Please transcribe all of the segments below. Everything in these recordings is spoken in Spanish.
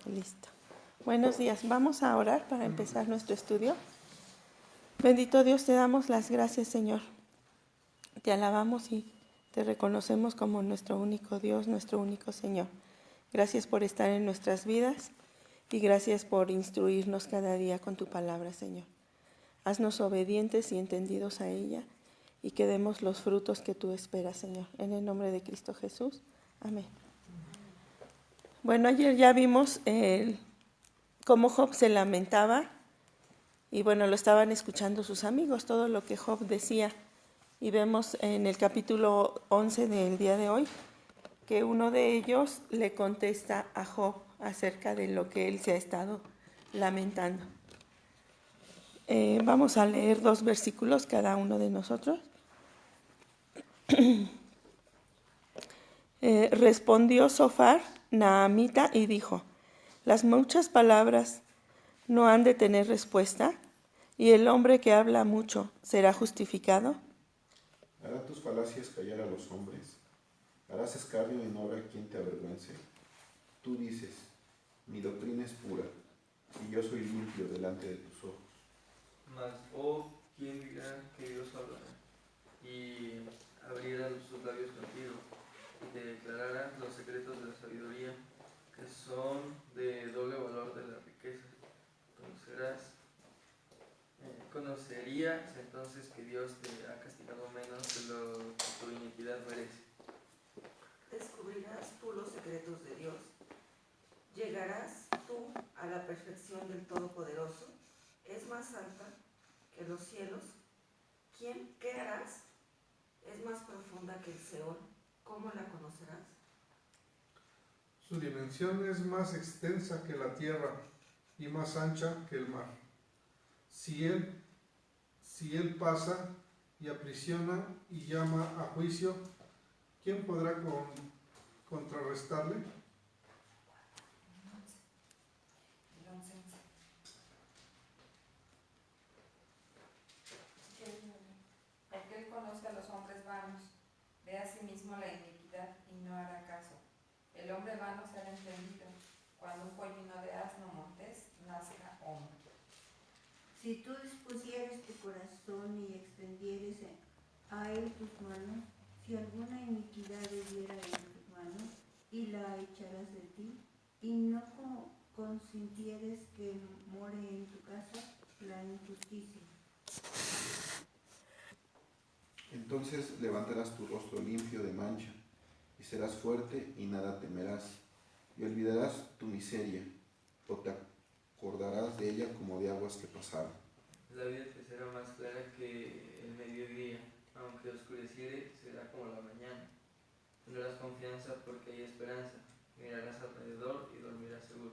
Listo. Buenos días. Vamos a orar para empezar nuestro estudio. Bendito Dios, te damos las gracias, Señor. Te alabamos y te reconocemos como nuestro único Dios, nuestro único Señor. Gracias por estar en nuestras vidas y gracias por instruirnos cada día con tu palabra, Señor. Haznos obedientes y entendidos a ella y que demos los frutos que tú esperas, Señor. En el nombre de Cristo Jesús. Amén. Bueno, ayer ya vimos cómo Job se lamentaba y bueno, lo estaban escuchando sus amigos, todo lo que Job decía. Y vemos en el capítulo 11 del día de hoy que uno de ellos le contesta a Job acerca de lo que él se ha estado lamentando. Vamos a leer 2 versículos cada uno de nosotros. Respondió Zofar, Naamita, y dijo: las muchas palabras no han de tener respuesta, y el hombre que habla mucho será justificado. Hará tus falacias callar a los hombres, harás escarnio y no habrá quien te avergüence. Tú dices, mi doctrina es pura, y yo soy limpio delante de tus ojos. Mas, ¿quién dirá que Dios hablará? Y abrirá sus labios contigo, y te declarará los secretos de la sabiduría, que son de doble valor de la riqueza. Conocerías entonces que Dios te ha castigado menos de lo que tu iniquidad merece. Descubrirás tú los secretos de Dios. Llegarás tú a la perfección del Todopoderoso. Es más alta que los cielos. ¿Qué harás? Es más profunda que el Seol. ¿Cómo la conocerás? Su dimensión es más extensa que la tierra y más ancha que el mar. Si él pasa y aprisiona y llama a juicio, ¿quién podrá contrarrestarle? El que él conoce a los hombres vanos, ve a sí mismo la iniquidad y no hará caso. El hombre vano será entendido, cuando un pollino de asno montés nazca hombre. Si tú dispusieres tu corazón y extendieres a él tus manos, si alguna iniquidad hubiera en tus manos, y la echarás de ti, y no consintieres que more en tu casa la injusticia. Entonces levantarás tu rostro limpio de mancha, y serás fuerte y nada temerás, y olvidarás tu miseria, o te acordarás de ella como de aguas que pasaron. La vida te será más clara que el mediodía, aunque oscureciere, será como la mañana. Tendrás confianza porque hay esperanza, mirarás alrededor y dormirás seguro.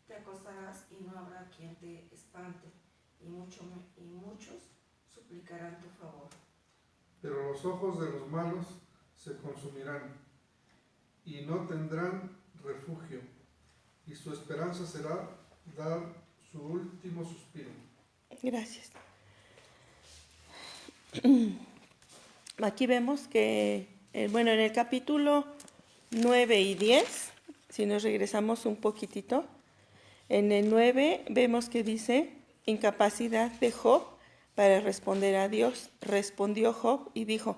Te acostarás y no habrá quien te espante, y muchos suplicarán tu favor. Pero los ojos de los malos se consumirán, y no tendrán refugio, y su esperanza será dar su último suspiro. Gracias. Aquí vemos que, en el capítulo 9 y 10, si nos regresamos un poquitito, en el 9 vemos que dice, incapacidad de Job para responder a Dios. Respondió Job y dijo,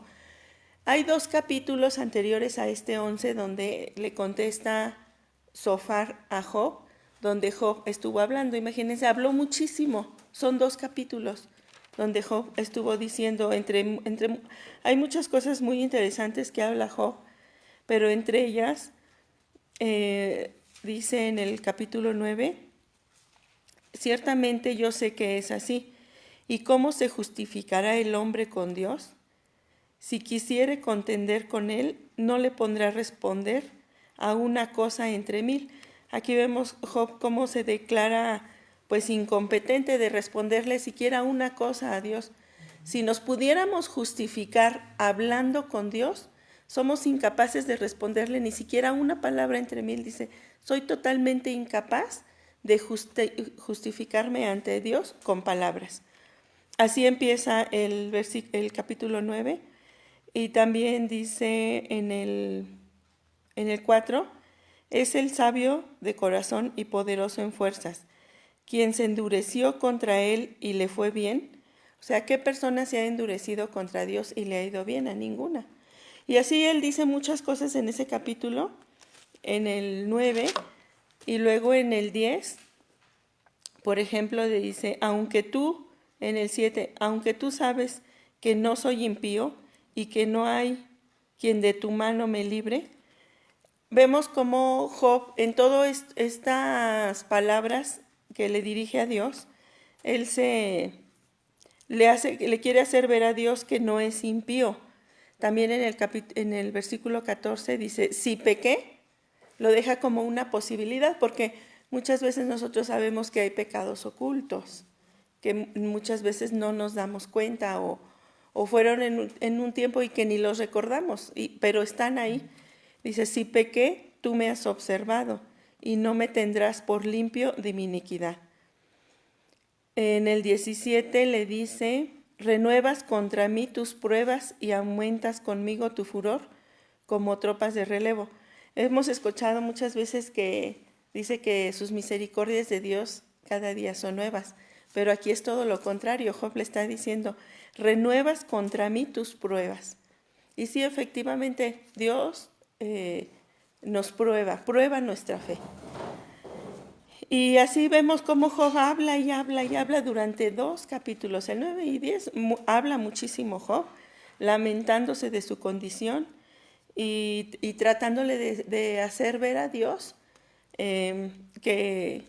hay 2 capítulos anteriores a este 11 donde le contesta Zofar a Job, donde Job estuvo hablando. Imagínense, habló muchísimo. Son 2 capítulos donde Job estuvo diciendo, hay muchas cosas muy interesantes que habla Job, pero entre ellas dice en el capítulo 9, ciertamente yo sé que es así. ¿Y cómo se justificará el hombre con Dios? Si quisiere contender con él, no le pondrá a responder a una cosa entre 1000. Aquí vemos Job cómo se declara pues incompetente de responderle siquiera una cosa a Dios. Si nos pudiéramos justificar hablando con Dios, somos incapaces de responderle ni siquiera una palabra entre 1000. Dice, soy totalmente incapaz de justificarme ante Dios con palabras. Así empieza el capítulo 9 y también dice en el 4 Es el sabio de corazón y poderoso en fuerzas, quien se endureció contra él y le fue bien. O sea, ¿qué persona se ha endurecido contra Dios y le ha ido bien? A ninguna. Y así él dice muchas cosas en ese capítulo, en el 9 y luego en el 10. Por ejemplo, le dice, aunque tú, en el 7, aunque tú sabes que no soy impío y que no hay quien de tu mano me libre. Vemos cómo Job, en todas estas palabras que le dirige a Dios, él le quiere hacer ver a Dios que no es impío. También en el versículo 14 dice, si pequé, lo deja como una posibilidad, porque muchas veces nosotros sabemos que hay pecados ocultos, que muchas veces no nos damos cuenta o fueron en un tiempo y que ni los recordamos, pero están ahí. Dice, si pequé, tú me has observado y no me tendrás por limpio de mi iniquidad. En el 17 le dice, renuevas contra mí tus pruebas y aumentas conmigo tu furor como tropas de relevo. Hemos escuchado muchas veces que dice que sus misericordias de Dios cada día son nuevas, pero aquí es todo lo contrario. Job le está diciendo, renuevas contra mí tus pruebas. Y sí, efectivamente, Dios nos prueba nuestra fe. Y así vemos cómo Job habla y habla y habla durante 2 capítulos, el 9 y 10, habla muchísimo Job, lamentándose de su condición y tratándole de hacer ver a Dios que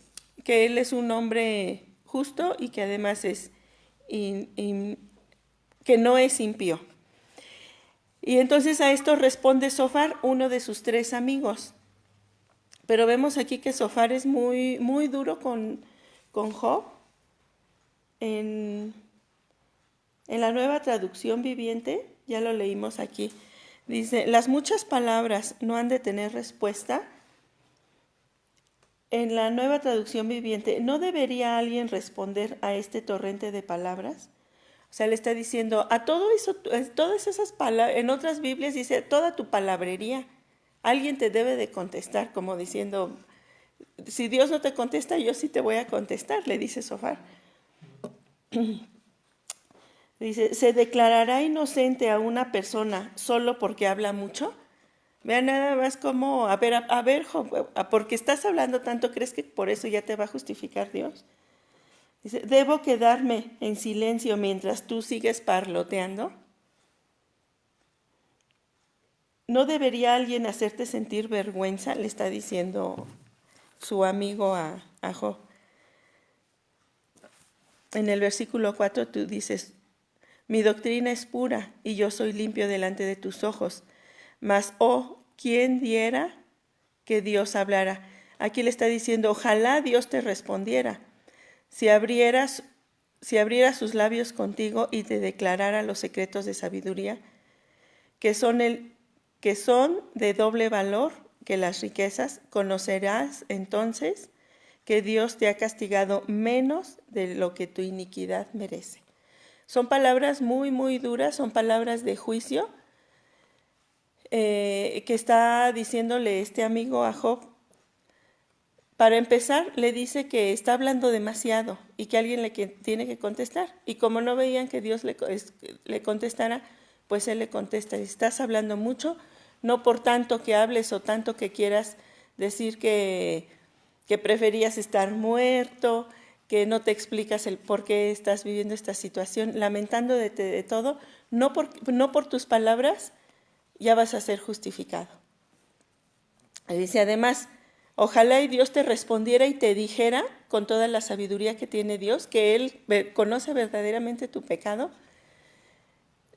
Él es un hombre justo y que además que no es impío. Y entonces a esto responde Zofar, uno de sus 3 amigos. Pero vemos aquí que Zofar es muy, muy duro con Job. En la Nueva Traducción Viviente, ya lo leímos aquí, dice, las muchas palabras no han de tener respuesta. En la Nueva Traducción Viviente, ¿no debería alguien responder a este torrente de palabras? O sea, le está diciendo, a todo eso, todas esas palabras, en otras Biblias dice, toda tu palabrería, alguien te debe de contestar, como diciendo, si Dios no te contesta, yo sí te voy a contestar, le dice Zofar. Dice, ¿se declarará inocente a una persona solo porque habla mucho? Vean nada más como, a ver, Job, porque estás hablando tanto, ¿crees que por eso ya te va a justificar Dios? Dice, ¿debo quedarme en silencio mientras tú sigues parloteando? ¿No debería alguien hacerte sentir vergüenza? Le está diciendo su amigo a Job. En el versículo 4 tú dices, mi doctrina es pura y yo soy limpio delante de tus ojos. Mas, ¿quién diera que Dios hablara? Aquí le está diciendo, ojalá Dios te respondiera. Si abriera sus labios contigo y te declarara los secretos de sabiduría, que son de doble valor que las riquezas, conocerás entonces que Dios te ha castigado menos de lo que tu iniquidad merece. Son palabras muy, muy duras, son palabras de juicio que está diciéndole este amigo a Job. Para empezar, le dice que está hablando demasiado y que alguien le tiene que contestar. Y como no veían que Dios le contestara, pues él le contesta, estás hablando mucho, no por tanto que hables o tanto que quieras decir que preferías estar muerto, que no te explicas el por qué estás viviendo esta situación, lamentándote de todo, no por tus palabras ya vas a ser justificado. Y dice además, ojalá y Dios te respondiera y te dijera, con toda la sabiduría que tiene Dios, que Él conoce verdaderamente tu pecado,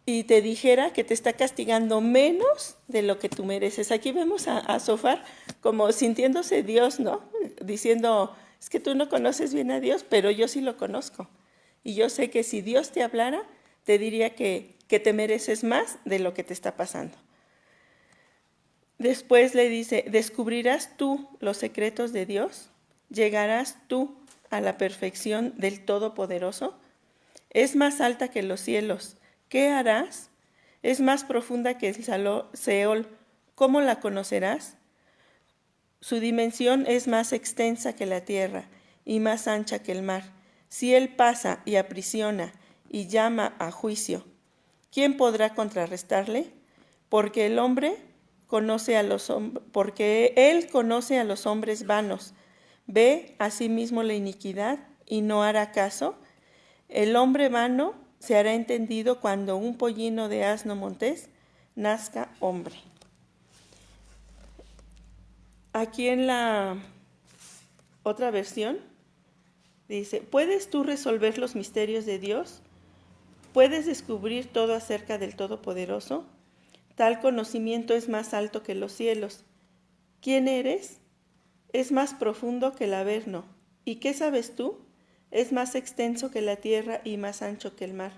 y te dijera que te está castigando menos de lo que tú mereces. Aquí vemos a Zofar como sintiéndose Dios, ¿no? Diciendo, es que tú no conoces bien a Dios, pero yo sí lo conozco. Y yo sé que si Dios te hablara, te diría que te mereces más de lo que te está pasando. Después le dice, ¿descubrirás tú los secretos de Dios? ¿Llegarás tú a la perfección del Todopoderoso? Es más alta que los cielos. ¿Qué harás? Es más profunda que el Seol. ¿Cómo la conocerás? Su dimensión es más extensa que la tierra y más ancha que el mar. Si él pasa y aprisiona y llama a juicio, ¿quién podrá contrarrestarle? Porque él conoce a los hombres vanos. Ve asimismo la iniquidad y no hará caso. El hombre vano se hará entendido cuando un pollino de asno montés nazca hombre. Aquí en la otra versión dice, ¿puedes tú resolver los misterios de Dios? ¿Puedes descubrir todo acerca del Todopoderoso? Tal conocimiento es más alto que los cielos. ¿Quién eres? Es más profundo que el Averno. ¿Y qué sabes tú? Es más extenso que la tierra y más ancho que el mar.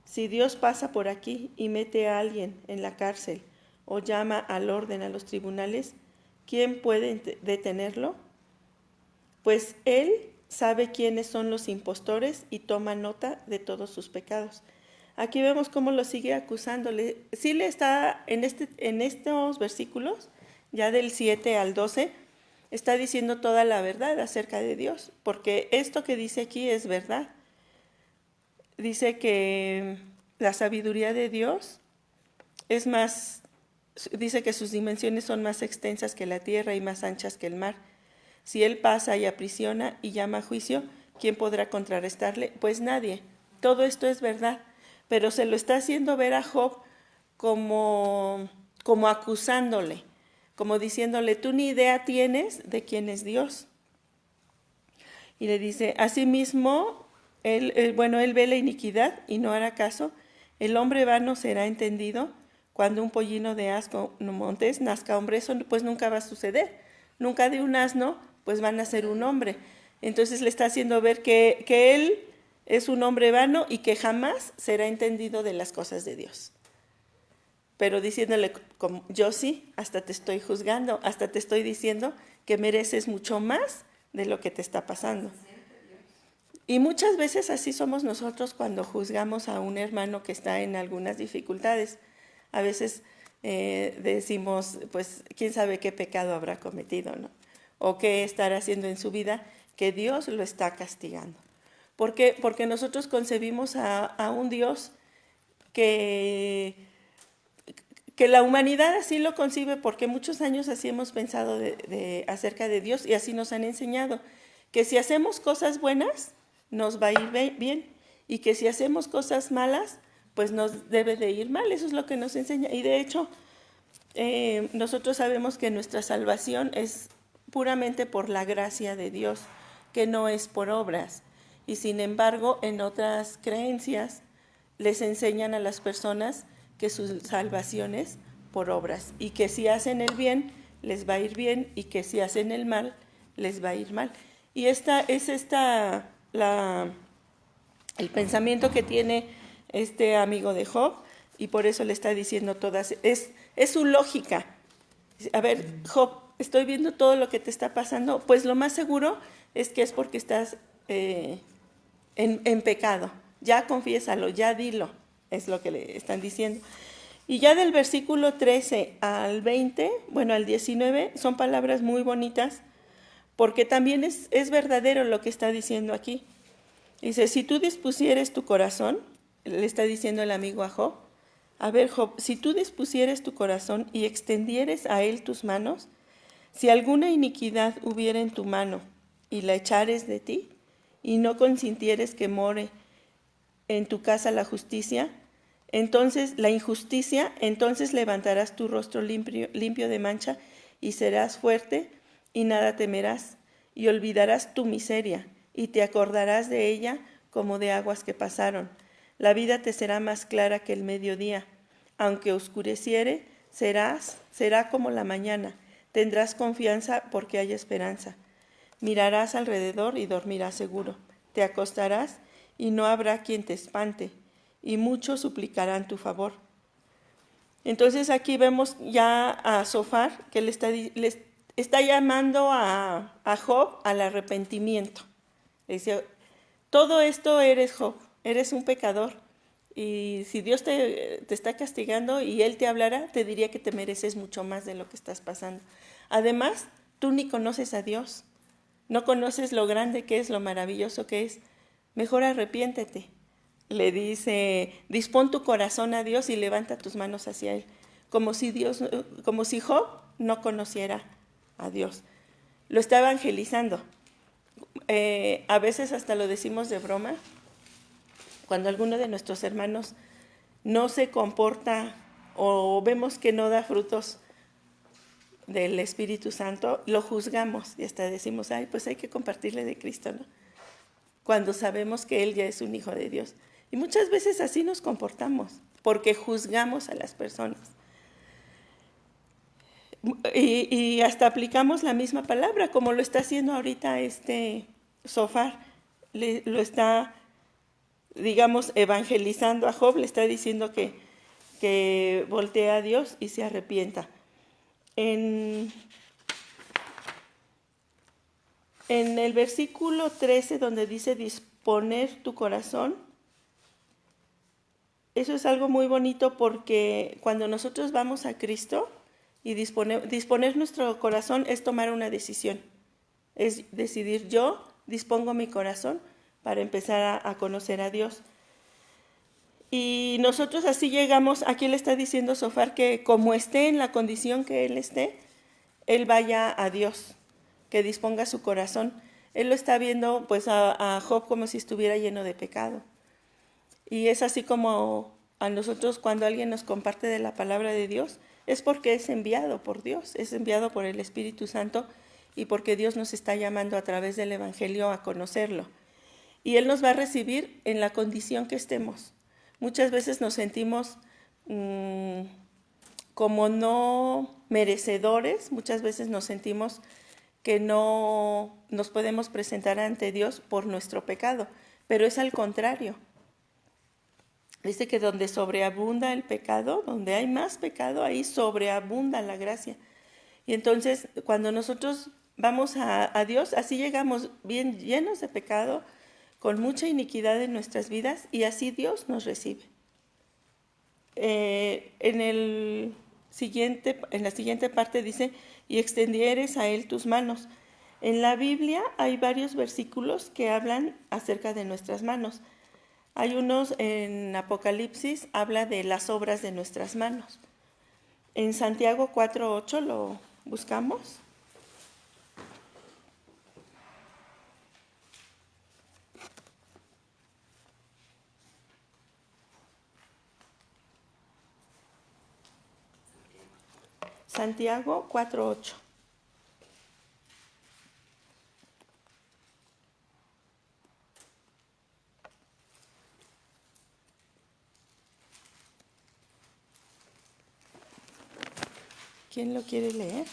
Si Dios pasa por aquí y mete a alguien en la cárcel o llama al orden a los tribunales, ¿quién puede detenerlo? Pues Él sabe quiénes son los impostores y toma nota de todos sus pecados. Aquí vemos cómo lo sigue acusándole. Sí le está, en estos versículos, ya del 7 al 12, está diciendo toda la verdad acerca de Dios, porque esto que dice aquí es verdad. Dice que la sabiduría de Dios es más, dice que sus dimensiones son más extensas que la tierra y más anchas que el mar. Si él pasa y aprisiona y llama a juicio, ¿quién podrá contrarrestarle? Pues nadie. Todo esto es verdad, pero se lo está haciendo ver a Job como acusándole, como diciéndole, tú ni idea tienes de quién es Dios. Y le dice, asimismo, él ve la iniquidad y no hará caso. El hombre vano será entendido cuando un pollino de asno montés nazca hombre. Eso pues nunca va a suceder. Nunca de un asno pues van a ser un hombre. Entonces le está haciendo ver que él es un hombre vano y que jamás será entendido de las cosas de Dios. Pero diciéndole, como, yo sí, hasta te estoy juzgando, hasta te estoy diciendo que mereces mucho más de lo que te está pasando. Y muchas veces así somos nosotros cuando juzgamos a un hermano que está en algunas dificultades. A veces decimos, pues, quién sabe qué pecado habrá cometido, ¿no? O qué estará haciendo en su vida, que Dios lo está castigando. ¿Por qué? Porque nosotros concebimos a un Dios que la humanidad así lo concibe, porque muchos años así hemos pensado acerca de Dios y así nos han enseñado, que si hacemos cosas buenas, nos va a ir bien, y que si hacemos cosas malas, pues nos debe de ir mal. Eso es lo que nos enseña. Y de hecho, nosotros sabemos que nuestra salvación es puramente por la gracia de Dios, que no es por obras. Y sin embargo, en otras creencias les enseñan a las personas que su salvación es por obras, y que si hacen el bien, les va a ir bien, y que si hacen el mal, les va a ir mal. Y el pensamiento que tiene este amigo de Job, y por eso le está diciendo todas, es su lógica. A ver, Job, estoy viendo todo lo que te está pasando, pues lo más seguro es que es porque estás en pecado. Ya confiésalo, ya dilo, es lo que le están diciendo. Y ya del versículo 13 al 20, bueno, al 19, son palabras muy bonitas, porque también es verdadero lo que está diciendo aquí. Dice, si tú dispusieres tu corazón, le está diciendo el amigo a Job, a ver, Job, si tú dispusieres tu corazón y extendieres a él tus manos, si alguna iniquidad hubiera en tu mano y la echares de ti, y no consintieres que more en tu casa la justicia, entonces la injusticia, entonces levantarás tu rostro limpio de mancha y serás fuerte y nada temerás, y olvidarás tu miseria y te acordarás de ella como de aguas que pasaron. La vida te será más clara que el mediodía, aunque oscureciere, será como la mañana. Tendrás confianza porque hay esperanza. Mirarás alrededor y dormirás seguro. Te acostarás y no habrá quien te espante, y muchos suplicarán tu favor. Entonces aquí vemos ya a Zofar, que le está llamando a Job al arrepentimiento. Le dice, todo esto eres Job, eres un pecador, y si Dios te está castigando y Él te hablara, te diría que te mereces mucho más de lo que estás pasando. Además, tú ni conoces a Dios, no conoces lo grande que es, lo maravilloso que es, mejor arrepiéntete. Le dice, dispón tu corazón a Dios y levanta tus manos hacia Él, como si Job no conociera a Dios. Lo está evangelizando. A veces hasta lo decimos de broma, cuando alguno de nuestros hermanos no se comporta o vemos que no da frutos del Espíritu Santo, lo juzgamos y hasta decimos, ay, pues hay que compartirle de Cristo, ¿no? Cuando sabemos que Él ya es un hijo de Dios. Y muchas veces así nos comportamos, porque juzgamos a las personas. Y hasta aplicamos la misma palabra, como lo está haciendo ahorita Zofar. Lo está, digamos, evangelizando a Job, le está diciendo que voltee a Dios y se arrepienta. En el versículo 13, donde dice disponer tu corazón, eso es algo muy bonito porque cuando nosotros vamos a Cristo y disponer nuestro corazón es tomar una decisión. Es decidir, yo dispongo mi corazón para empezar a conocer a Dios. Y nosotros así llegamos, aquí le está diciendo Zofar que como esté en la condición que él esté, él vaya a Dios, que disponga su corazón. Él lo está viendo pues a Job como si estuviera lleno de pecado. Y es así como a nosotros cuando alguien nos comparte de la palabra de Dios, es porque es enviado por Dios, es enviado por el Espíritu Santo y porque Dios nos está llamando a través del Evangelio a conocerlo. Y Él nos va a recibir en la condición que estemos. Muchas veces nos sentimos como no merecedores, muchas veces nos sentimos que no nos podemos presentar ante Dios por nuestro pecado, pero es al contrario. Dice que donde sobreabunda el pecado, donde hay más pecado, ahí sobreabunda la gracia. Y entonces, cuando nosotros vamos a Dios, así llegamos bien llenos de pecado, con mucha iniquidad en nuestras vidas, y así Dios nos recibe. En la siguiente parte dice, y extendieres a Él tus manos. En la Biblia hay varios versículos que hablan acerca de nuestras manos. Hay unos en Apocalipsis, habla de las obras de nuestras manos. En Santiago 4:8 lo buscamos. Santiago 4:8. ¿Quién lo quiere leer?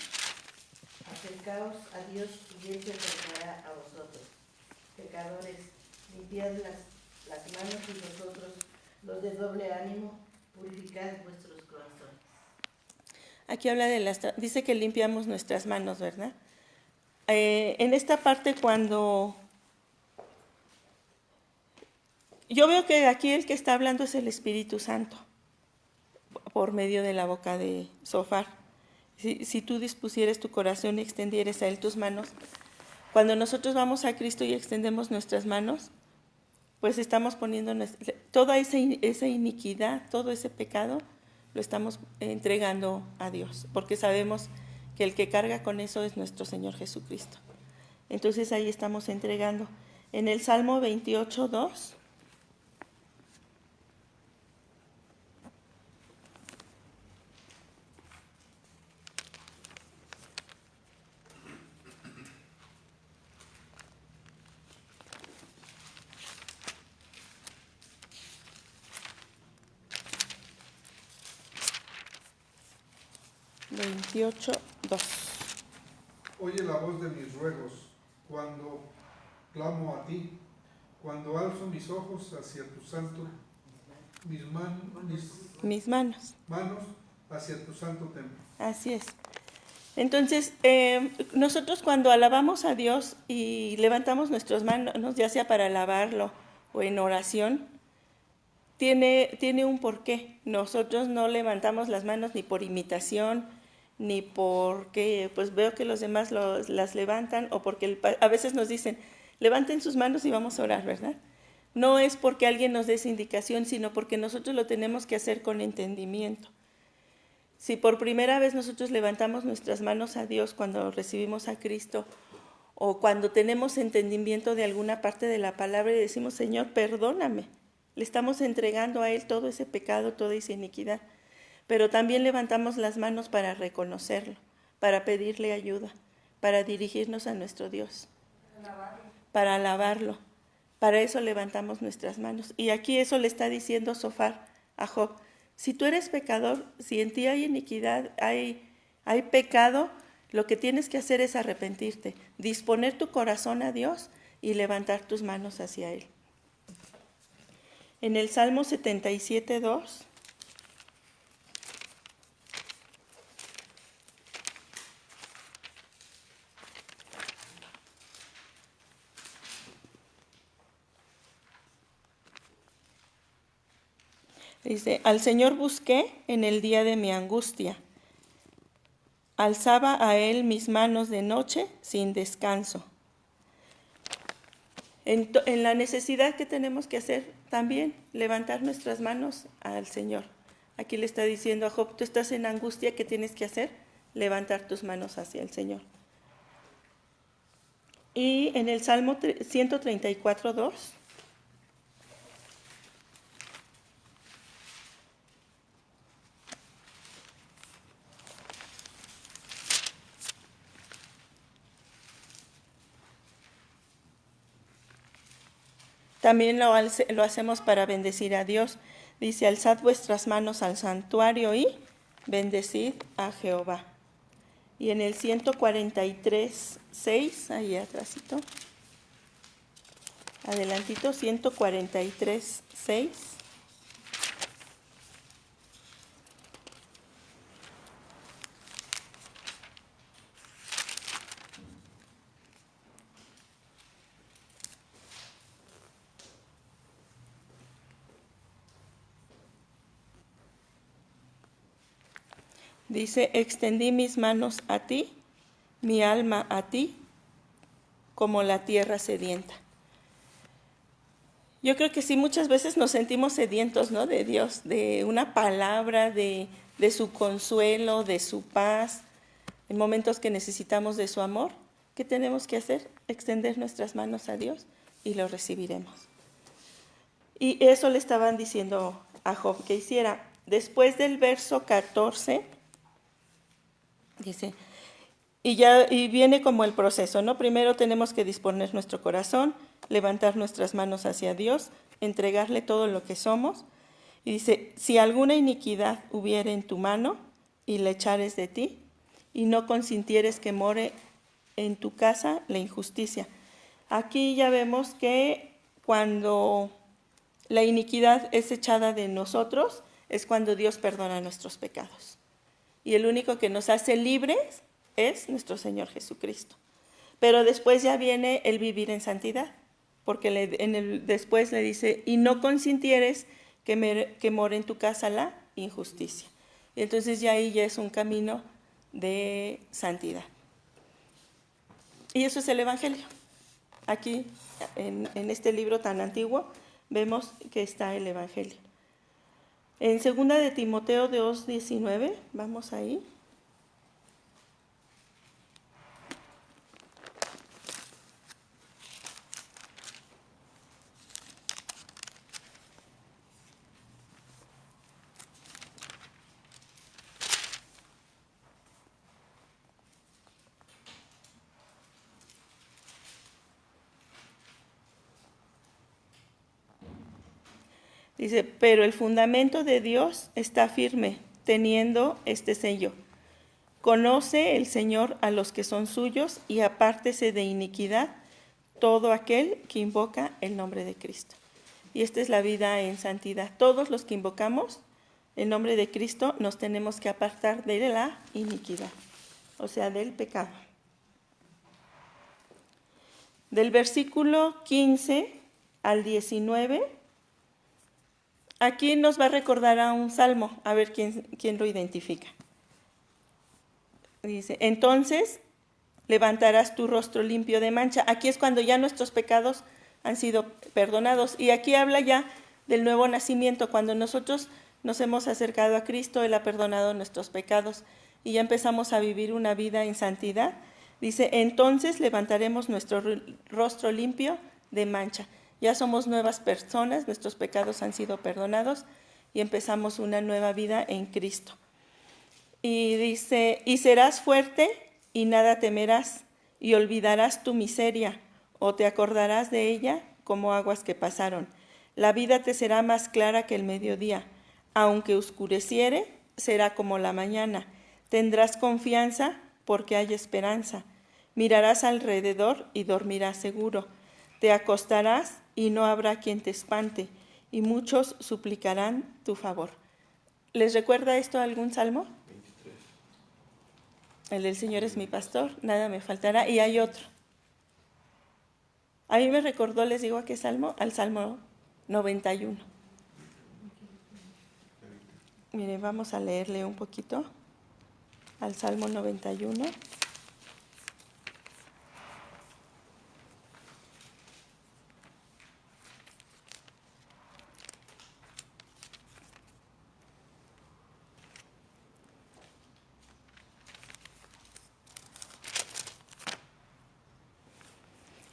Acercaos a Dios y Él se acercará a vosotros. Pecadores, limpiad las manos y vosotros, los de doble ánimo, purificad vuestros corazones. Aquí habla dice que limpiamos nuestras manos, ¿verdad? En esta parte cuando yo veo que aquí el que está hablando es el Espíritu Santo, por medio de la boca de Zofar. Si tú dispusieres tu corazón y extendieres a Él tus manos, cuando nosotros vamos a Cristo y extendemos nuestras manos, pues estamos poniendo toda esa iniquidad, todo ese pecado, lo estamos entregando a Dios, porque sabemos que el que carga con eso es nuestro Señor Jesucristo. Entonces ahí estamos entregando. En el Salmo 28:2. Oye la voz de mis ruegos cuando clamo a ti, cuando alzo mis ojos hacia tu santo, mis manos hacia tu santo templo. Así es. Entonces, nosotros cuando alabamos a Dios y levantamos nuestras manos, ya sea para alabarlo o en oración, tiene un porqué. Nosotros no levantamos las manos ni por imitación, ni porque pues veo que los demás las levantan, o porque a veces nos dicen, levanten sus manos y vamos a orar, ¿verdad? No es porque alguien nos dé esa indicación, sino porque nosotros lo tenemos que hacer con entendimiento. Si por primera vez nosotros levantamos nuestras manos a Dios cuando recibimos a Cristo, o cuando tenemos entendimiento de alguna parte de la palabra y decimos, Señor, perdóname, le estamos entregando a Él todo ese pecado, toda esa iniquidad. Pero también levantamos las manos para reconocerlo, para pedirle ayuda, para dirigirnos a nuestro Dios, para alabarlo. Para eso levantamos nuestras manos. Y aquí eso le está diciendo Sofar a Job. Si tú eres pecador, si en ti hay iniquidad, hay pecado, lo que tienes que hacer es arrepentirte, disponer tu corazón a Dios y levantar tus manos hacia Él. En el Salmo 77:2 dice, al Señor busqué en el día de mi angustia. Alzaba a Él mis manos de noche sin descanso. En la necesidad que tenemos que hacer también, levantar nuestras manos al Señor. Aquí le está diciendo a Job, tú estás en angustia, ¿qué tienes que hacer? Levantar tus manos hacia el Señor. Y en el Salmo 134:2. También lo hacemos para bendecir a Dios. Dice, alzad vuestras manos al santuario y bendecid a Jehová. Y en el 143:6, ahí atrásito, adelantito, 143:6. Dice, extendí mis manos a ti, mi alma a ti, como la tierra sedienta. Yo creo que sí, muchas veces nos sentimos sedientos, ¿no? De Dios, de una palabra, de su consuelo, de su paz, en momentos que necesitamos de su amor. ¿Qué tenemos que hacer? Extender nuestras manos a Dios y lo recibiremos. Y eso le estaban diciendo a Job que hiciera. Después del verso 14, dice, y viene como el proceso, ¿no? Primero tenemos que disponer nuestro corazón, levantar nuestras manos hacia Dios, entregarle todo lo que somos. Y dice, si alguna iniquidad hubiere en tu mano y la echares de ti, y no consintieres que more en tu casa la injusticia. Aquí ya vemos que cuando la iniquidad es echada de nosotros, es cuando Dios perdona nuestros pecados. Y el único que nos hace libres es nuestro Señor Jesucristo. Pero después ya viene el vivir en santidad, porque después le dice, y no consintieres que more en tu casa la injusticia. Y entonces ya ahí ya es un camino de santidad. Y eso es el Evangelio. Aquí, en este libro tan antiguo, vemos que está el Evangelio. En 2 de Timoteo 2:19, vamos ahí. Dice, pero el fundamento de Dios está firme, teniendo este sello. Conoce el Señor a los que son suyos y apártese de iniquidad todo aquel que invoca el nombre de Cristo. Y esta es la vida en santidad. Todos los que invocamos el nombre de Cristo nos tenemos que apartar de la iniquidad, o sea, del pecado. Del versículo 15 al 19, aquí nos va a recordar a un salmo, a ver quién lo identifica. Dice, entonces levantarás tu rostro limpio de mancha. Aquí es cuando ya nuestros pecados han sido perdonados. Y aquí habla ya del nuevo nacimiento. Cuando nosotros nos hemos acercado a Cristo, Él ha perdonado nuestros pecados y ya empezamos a vivir una vida en santidad. Dice, entonces levantaremos nuestro rostro limpio de mancha. Ya somos nuevas personas, nuestros pecados han sido perdonados y empezamos una nueva vida en Cristo. Y dice, y serás fuerte y nada temerás, y olvidarás tu miseria, o te acordarás de ella como aguas que pasaron. La vida te será más clara que el mediodía. Aunque oscureciere, será como la mañana. Tendrás confianza porque hay esperanza. Mirarás alrededor y dormirás seguro. Te acostarás y no habrá quien te espante, y muchos suplicarán tu favor. ¿Les recuerda esto algún salmo? 23. El del Señor es mi pastor, nada me faltará. Y hay otro. A mí me recordó, les digo, ¿a qué salmo? Al Salmo 91. Miren, vamos a leerle un poquito al Salmo 91.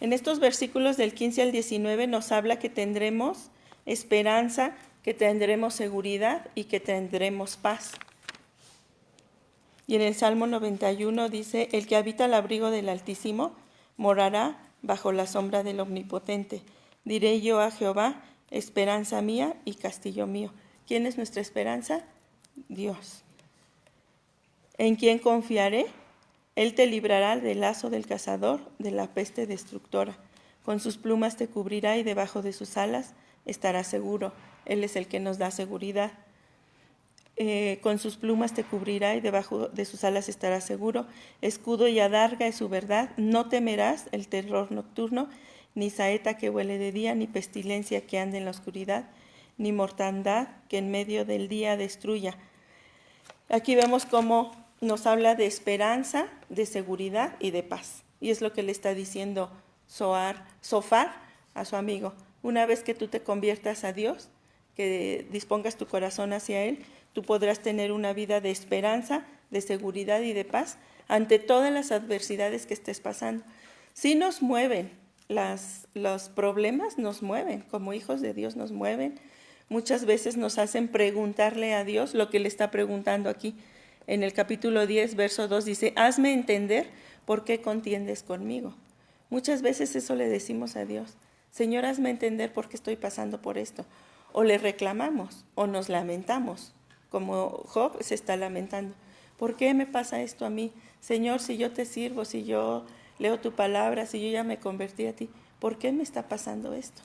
En estos versículos del 15 al 19 nos habla que tendremos esperanza, que tendremos seguridad y que tendremos paz. Y en el Salmo 91 dice, el que habita al abrigo del Altísimo morará bajo la sombra del Omnipotente. Diré yo a Jehová, esperanza mía y castillo mío. ¿Quién es nuestra esperanza? Dios. ¿En quién confiaré? Él te librará del lazo del cazador, de la peste destructora. Con sus plumas te cubrirá y debajo de sus alas estarás seguro. Él es el que nos da seguridad. Con sus plumas te cubrirá y debajo de sus alas estarás seguro. Escudo y adarga es su verdad. No temerás el terror nocturno, ni saeta que huele de día, ni pestilencia que ande en la oscuridad, ni mortandad que en medio del día destruya. Aquí vemos cómo nos habla de esperanza, de seguridad y de paz. Y es lo que le está diciendo Sofar a su amigo. Una vez que tú te conviertas a Dios, que dispongas tu corazón hacia Él, tú podrás tener una vida de esperanza, de seguridad y de paz ante todas las adversidades que estés pasando. Sí nos mueven, los problemas nos mueven, como hijos de Dios nos mueven. Muchas veces nos hacen preguntarle a Dios lo que le está preguntando aquí. En el capítulo 10, verso 2 dice, hazme entender por qué contiendes conmigo. Muchas veces eso le decimos a Dios. Señor, hazme entender por qué estoy pasando por esto. O le reclamamos o nos lamentamos, como Job se está lamentando. ¿Por qué me pasa esto a mí? Señor, si yo te sirvo, si yo leo tu palabra, si yo ya me convertí a ti, ¿por qué me está pasando esto?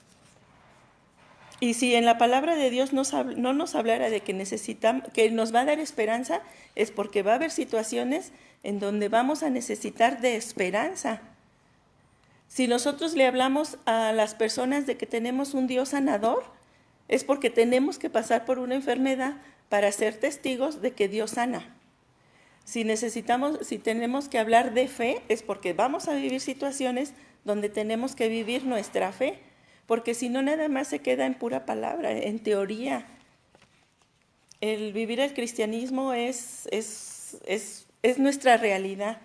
Y si en la palabra de Dios no nos hablara de que necesitamos, que nos va a dar esperanza, es porque va a haber situaciones en donde vamos a necesitar de esperanza. Si nosotros le hablamos a las personas de que tenemos un Dios sanador, es porque tenemos que pasar por una enfermedad para ser testigos de que Dios sana. Si tenemos que hablar de fe, es porque vamos a vivir situaciones donde tenemos que vivir nuestra fe. Porque si no, nada más se queda en pura palabra, en teoría. El vivir el cristianismo es nuestra realidad.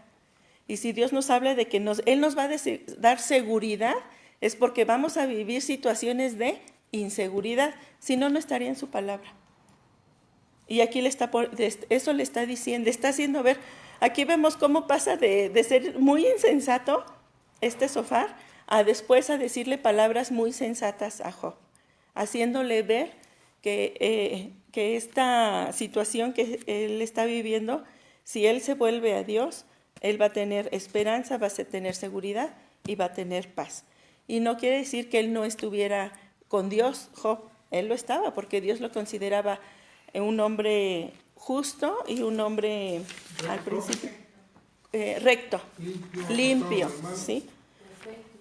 Y si Dios nos habla de que Él nos va a dar seguridad, es porque vamos a vivir situaciones de inseguridad. Si no, no estaría en su palabra. Y aquí eso le está diciendo, está haciendo ver. Aquí vemos cómo pasa de ser muy insensato Sofar, a después a decirle palabras muy sensatas a Job, haciéndole ver que esta situación que él está viviendo, si él se vuelve a Dios, él va a tener esperanza, va a tener seguridad y va a tener paz. Y no quiere decir que él no estuviera con Dios, Job, él lo estaba, porque Dios lo consideraba un hombre justo y un hombre, al principio, recto, limpio, ¿sí?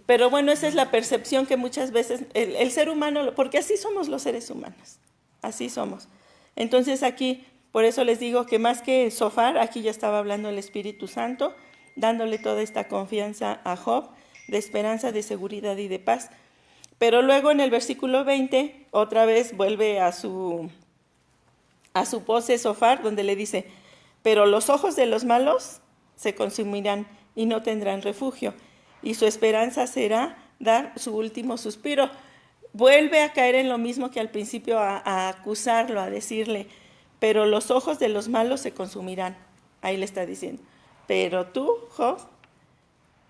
Pero bueno, esa es la percepción que muchas veces el ser humano, porque así somos los seres humanos, así somos. Entonces aquí Por eso les digo que más que Sofar, aquí ya estaba hablando el Espíritu Santo, dándole toda esta confianza a Job, de esperanza, de seguridad y de paz. Pero luego en el versículo 20, otra vez vuelve a su pose Sofar, donde le dice, pero los ojos de los malos se consumirán y no tendrán refugio, y su esperanza será dar su último suspiro. Vuelve a caer en lo mismo que al principio, a acusarlo, a decirle, pero los ojos de los malos se consumirán. Ahí le está diciendo, pero tú, Job,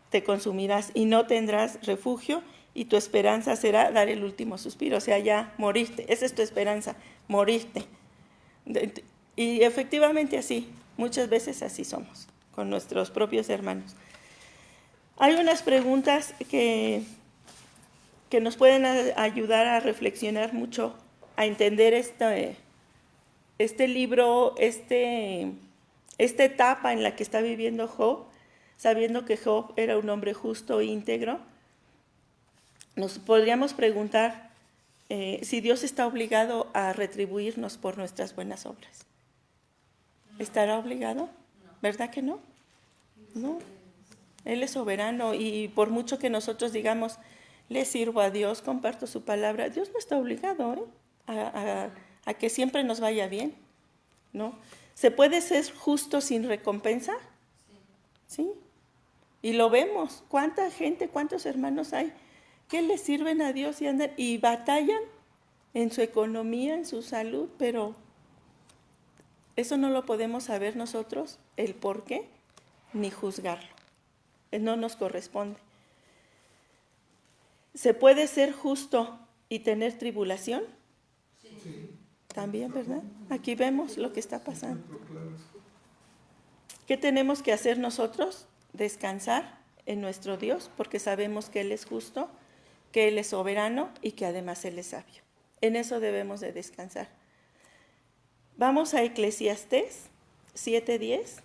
te consumirás y no tendrás refugio, y tu esperanza será dar el último suspiro, o sea, ya morirte. Esa es tu esperanza, morirte. Y efectivamente así, muchas veces así somos, con nuestros propios hermanos. Hay unas preguntas que nos pueden ayudar a reflexionar mucho, a entender este libro, esta etapa en la que está viviendo Job, sabiendo que Job era un hombre justo e íntegro. Nos podríamos preguntar si Dios está obligado a retribuirnos por nuestras buenas obras. ¿Estará obligado? ¿Verdad que no? No. Él es soberano y por mucho que nosotros digamos, le sirvo a Dios, comparto su palabra, Dios no está obligado a que siempre nos vaya bien, ¿no? ¿Se puede ser justo sin recompensa? Sí. Y lo vemos. ¿Cuánta gente, cuántos hermanos hay que le sirven a Dios y andan y batallan en su economía, en su salud, pero eso no lo podemos saber nosotros, el por qué, ni juzgarlo. No nos corresponde. ¿Se puede ser justo y tener tribulación? Sí. También, ¿verdad? Aquí vemos lo que está pasando. ¿Qué tenemos que hacer nosotros? Descansar en nuestro Dios, porque sabemos que Él es justo, que Él es soberano y que además Él es sabio. En eso debemos de descansar. Vamos a Eclesiastés 7:10.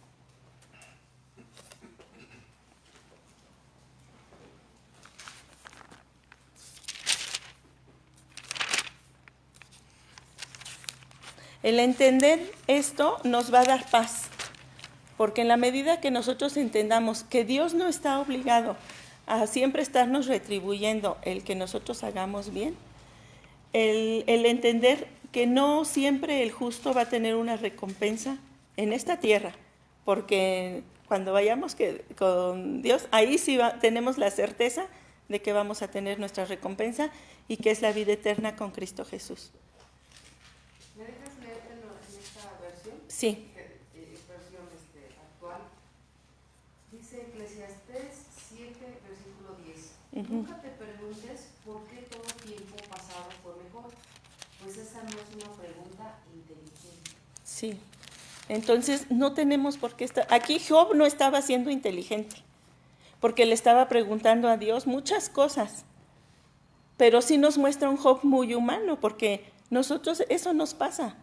El entender esto nos va a dar paz, porque en la medida que nosotros entendamos que Dios no está obligado a siempre estarnos retribuyendo el que nosotros hagamos bien, el entender que no siempre el justo va a tener una recompensa en esta tierra, porque cuando vayamos con Dios, ahí sí tenemos la certeza de que vamos a tener nuestra recompensa y que es la vida eterna con Cristo Jesús. ¿Me dejas leértelo en esta versión? Sí. Versión actual. Dice Eclesiastés 7, versículo 10. Nunca te preguntes por qué todo tiempo pasado fue mejor, pues esa no es una pregunta inteligente. Sí. Entonces no tenemos por qué estar. Aquí Job no estaba siendo inteligente, porque le estaba preguntando a Dios muchas cosas, pero sí nos muestra un Job muy humano, porque nosotros eso nos pasa.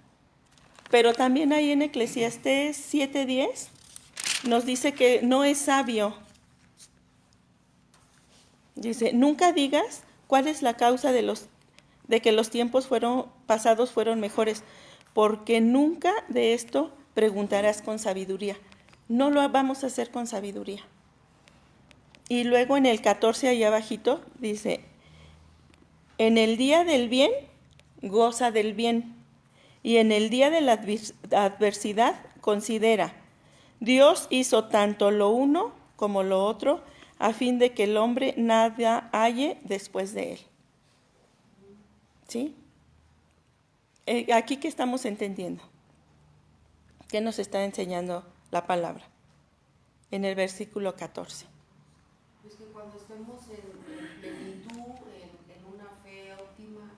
Pero también ahí en Eclesiastés 7:10 nos dice que no es sabio. Dice, nunca digas cuál es la causa de que los tiempos pasados fueron mejores, porque nunca de esto preguntarás con sabiduría. No lo vamos a hacer con sabiduría. Y luego en el 14 allá abajito dice, en el día del bien, goza del bien, y en el día de la adversidad, considera, Dios hizo tanto lo uno como lo otro, a fin de que el hombre nada halle después de él. ¿Sí? Aquí, ¿qué estamos entendiendo? ¿Qué nos está enseñando la palabra? En el versículo 14. Pues que cuando estemos en plenitud, en una fe óptima,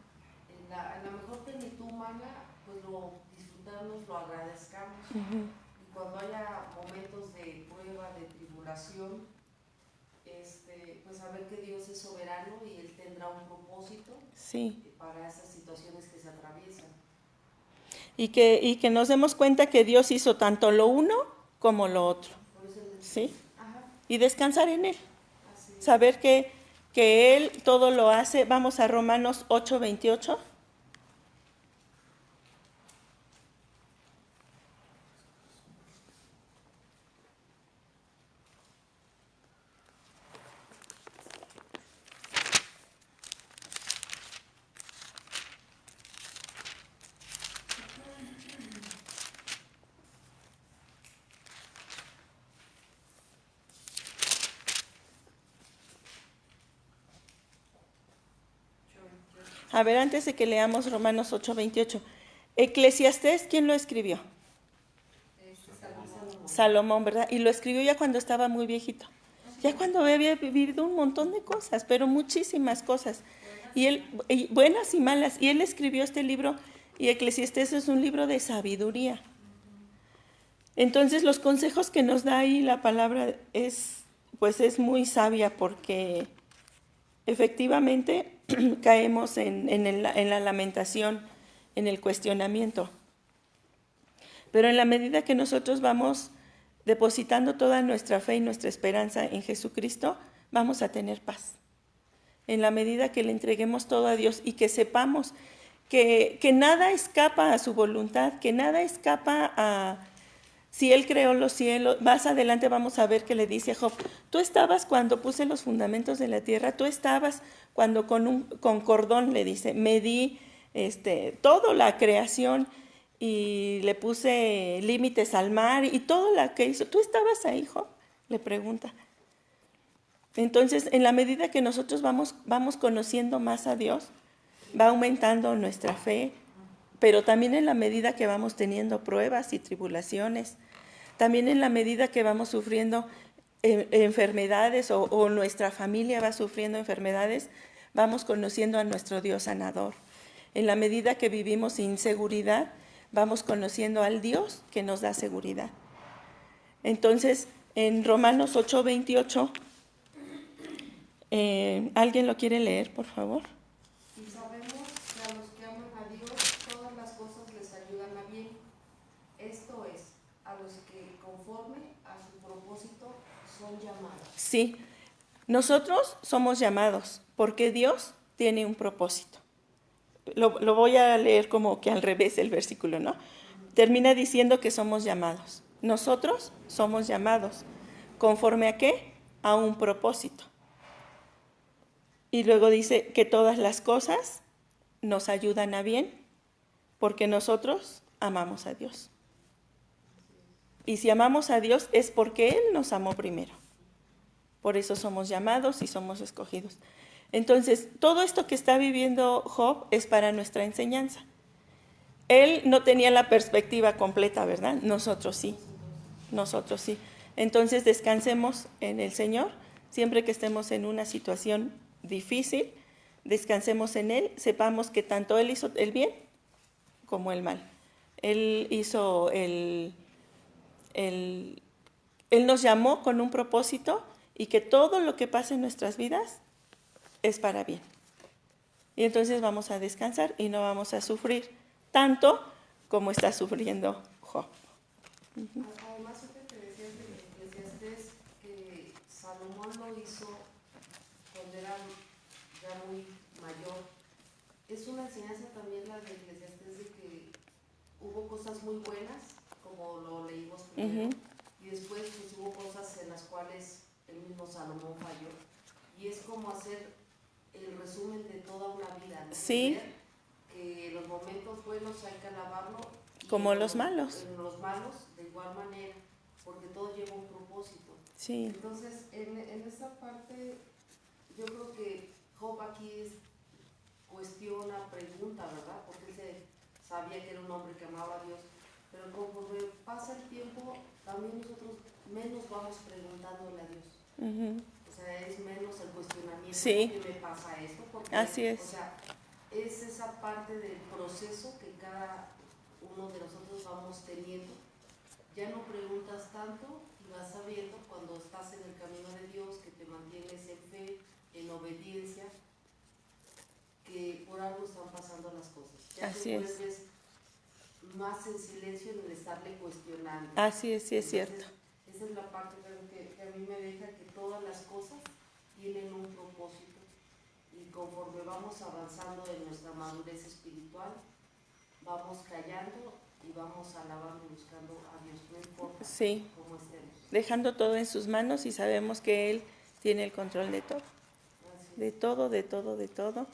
en la mejor plenitud humana, pues lo disfrutamos, lo agradezcamos. Y cuando haya momentos de prueba, de tribulación, pues saber que Dios es soberano y Él tendrá un propósito, sí, para esas situaciones que se atraviesan. Y que nos demos cuenta que Dios hizo tanto lo uno como lo otro. ¿Sí? Ajá. Y descansar en Él. Así es. Saber que Él todo lo hace. Vamos a Romanos 8:28. A ver, antes de que leamos Romanos 8:28. Eclesiastés, ¿quién lo escribió? Salomón, ¿verdad? Y lo escribió ya cuando estaba muy viejito. Ya cuando había vivido un montón de cosas, pero muchísimas cosas. Y buenas y malas. Y él escribió este libro, y Eclesiastés es un libro de sabiduría. Entonces los consejos que nos da ahí la palabra es muy sabia, porque efectivamente caemos en la lamentación, en el cuestionamiento. Pero en la medida que nosotros vamos depositando toda nuestra fe y nuestra esperanza en Jesucristo, vamos a tener paz. En la medida que le entreguemos todo a Dios y que sepamos que nada escapa a su voluntad, que nada escapa a... Si Él creó los cielos, más adelante vamos a ver que le dice a Job, tú estabas cuando puse los fundamentos de la tierra, tú estabas cuando con cordón, le dice, medí toda la creación y le puse límites al mar y todo lo que hizo. ¿Tú estabas ahí, Job? Le pregunta. Entonces, en la medida que nosotros vamos conociendo más a Dios, va aumentando nuestra fe, pero también en la medida que vamos teniendo pruebas y tribulaciones, también en la medida que vamos sufriendo enfermedades o nuestra familia va sufriendo enfermedades, vamos conociendo a nuestro Dios sanador. En la medida que vivimos inseguridad, vamos conociendo al Dios que nos da seguridad. Entonces, en Romanos 8:28, ¿alguien lo quiere leer, por favor? Y sabemos que a los que aman a Dios, todas las cosas les ayudan a bien. Esto es, a los que conforme a su propósito son llamados. Sí, nosotros somos llamados porque Dios tiene un propósito. Lo voy a leer como que al revés el versículo, ¿no? Termina diciendo que somos llamados. Nosotros somos llamados. ¿Conforme a qué? A un propósito. Y luego dice que todas las cosas nos ayudan a bien porque nosotros amamos a Dios. Y si amamos a Dios es porque Él nos amó primero. Por eso somos llamados y somos escogidos. Entonces, todo esto que está viviendo Job es para nuestra enseñanza. Él no tenía la perspectiva completa, ¿verdad? Nosotros sí. Nosotros sí. Entonces, descansemos en el Señor. Siempre que estemos en una situación difícil, descansemos en Él. Sepamos que tanto Él hizo el bien como el mal. Él hizo Él nos llamó con un propósito y que todo lo que pasa en nuestras vidas es para bien. Y entonces vamos a descansar y no vamos a sufrir tanto como está sufriendo Job. Además, lo que decías de Eclesiastés, que Salomón lo hizo cuando era ya muy mayor. Es una enseñanza también la de Eclesiastés de que hubo cosas muy buenas, como lo leímos primero, y después pues, hubo cosas en las cuales el mismo Salomón falló. Y es como hacer el resumen de toda una vida, ¿no? Sí. Ver que los momentos buenos hay que alabarlo. Como los malos. En los malos, de igual manera, porque todo lleva un propósito. Sí. Entonces, en esta parte, yo creo que Job aquí cuestiona, pregunta, ¿verdad? Porque él sabía que era un hombre que amaba a Dios, pero conforme pasa el tiempo, también nosotros menos vamos preguntándole a Dios. O sea, es menos el cuestionamiento. Sí. ¿Por qué me pasa esto? Porque, así es. O sea, es esa parte del proceso que cada uno de nosotros vamos teniendo. Ya no preguntas tanto y vas sabiendo cuando estás en el camino de Dios, que te mantienes en fe, en obediencia, que por algo están pasando las cosas. Ya así te es. vuelves más en silencio en el estarle cuestionando. Así es, sí es Entonces, cierto. esa es la parte que a mí me deja que todas las cosas tienen un propósito y conforme vamos avanzando en nuestra madurez espiritual, vamos callando y vamos alabando y buscando a Dios, no importa Sí. cómo estemos. Dejando todo en sus manos y sabemos que Él tiene el control de todo. Así De todo, de todo, de todo.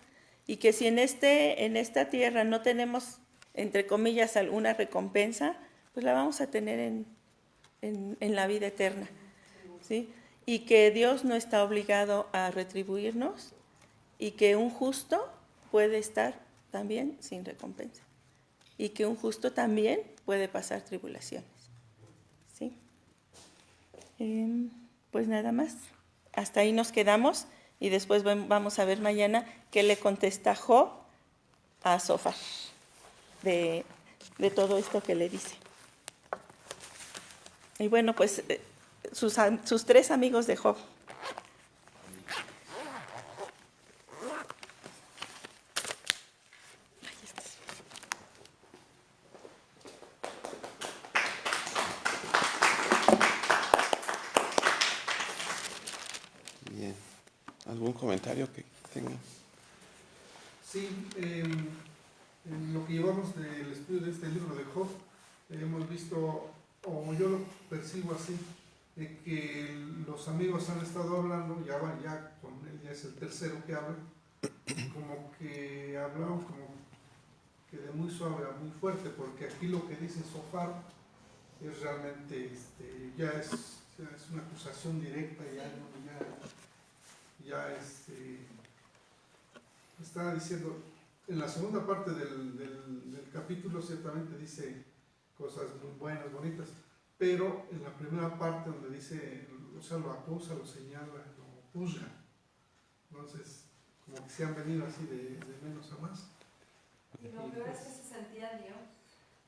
Y que si en esta tierra no tenemos, entre comillas, alguna recompensa, pues la vamos a tener en la vida eterna. ¿Sí? Y que Dios no está obligado a retribuirnos y que un justo puede estar también sin recompensa y que un justo también puede pasar tribulaciones. ¿Sí? Pues nada más. Hasta ahí nos quedamos y después vamos a ver mañana qué le contesta Job a Zofar de todo esto que le dice. Y bueno, pues sus tres amigos de Job. Bien. ¿Algún comentario que tengan? Sí, en lo que llevamos del estudio de este libro de Job, hemos visto, o yo lo percibo así, de que los amigos han estado hablando, ya con él ya es el tercero que habla, como que hablaron como que de muy suave a muy fuerte, porque aquí lo que dice Zofar es realmente, ya es una acusación directa, está diciendo, en la segunda parte del capítulo ciertamente dice cosas muy buenas, bonitas, pero en la primera parte donde dice, o sea, lo acusa, lo señala, lo juzga. Entonces, como que se han venido así de menos a más. Y lo peor es que se sentía Dios.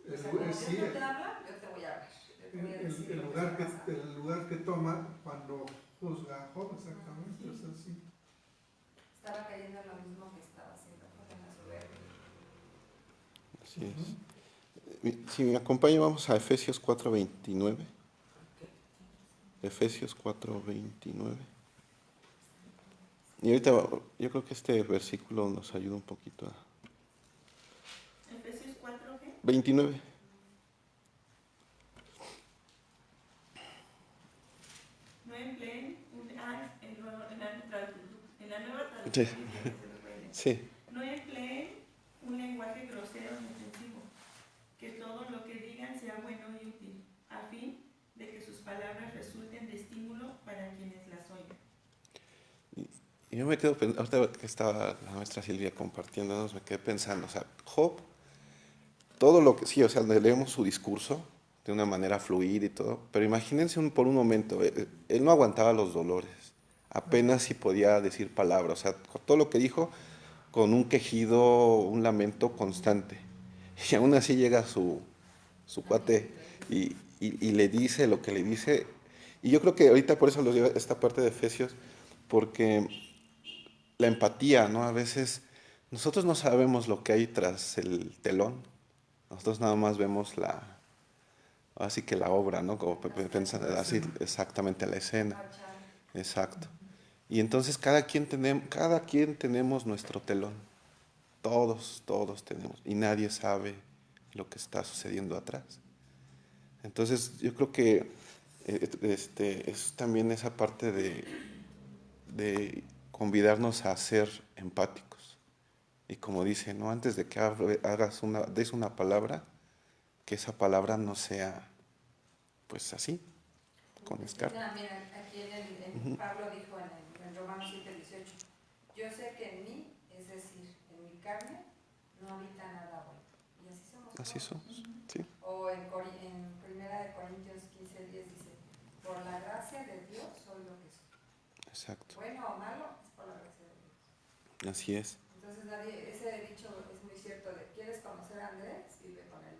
O El sea, lugar- como sí, Dios no te habla, yo te voy a hablar. Yo te voy a decir el lo lugar que está pasando. el lugar que toma cuando juzga a Job, exactamente. Sí. O sea, sí. Estaba cayendo en lo mismo que estaba haciendo en la soberbia. Así es. Si me acompaña, vamos a Efesios 4:29. Efesios 4:29. Y ahorita yo creo que este versículo nos ayuda un poquito a... Efesios 4, ¿qué? 29. No empleen en la nueva Sí. traducción. Sí, No empleen un lenguaje grosero ni ofensivo, que todo lo que digan sea bueno y útil, a fin de que sus palabras resulten de estímulo para quienes las oigan. y yo me quedo pensando, ahorita que estaba la maestra Silvia compartiéndonos, me quedé pensando, o sea, Job, todo lo que, sí, o sea, leemos su discurso de una manera fluida y todo, pero imagínense por un momento, él no aguantaba los dolores, apenas si podía decir palabras, o sea, todo lo que dijo con un quejido, un lamento constante, y aún así llega su cuate y le dice lo que le dice, y yo creo que ahorita por eso lo lleva esta parte de Efesios, porque la empatía, ¿no? A veces nosotros no sabemos lo que hay tras el telón. Nosotros nada más vemos así que la obra, ¿no? Como pensando así exactamente la escena. Exacto. Y entonces cada quien tenemos nuestro telón. Todos tenemos. Y nadie sabe lo que está sucediendo atrás. Entonces yo creo que es también esa parte de convidarnos a ser empáticos. Y como dice, ¿no? Antes de que des una palabra, que esa palabra no sea, pues así, con descaro. Mira, aquí Pablo dijo en Romanos 7:18, yo sé que en mí, es decir, en mi carne, no habita nada bueno. Y así somos. Así todos. somos, sí. O en 1 Corintios 15:10 dice, por la gracia de Dios soy lo que soy. Exacto. Bueno o malo, es por la gracia de Dios. Así es. Entonces ese dicho es muy cierto de, ¿quieres conocer a Andrés? Vive con él.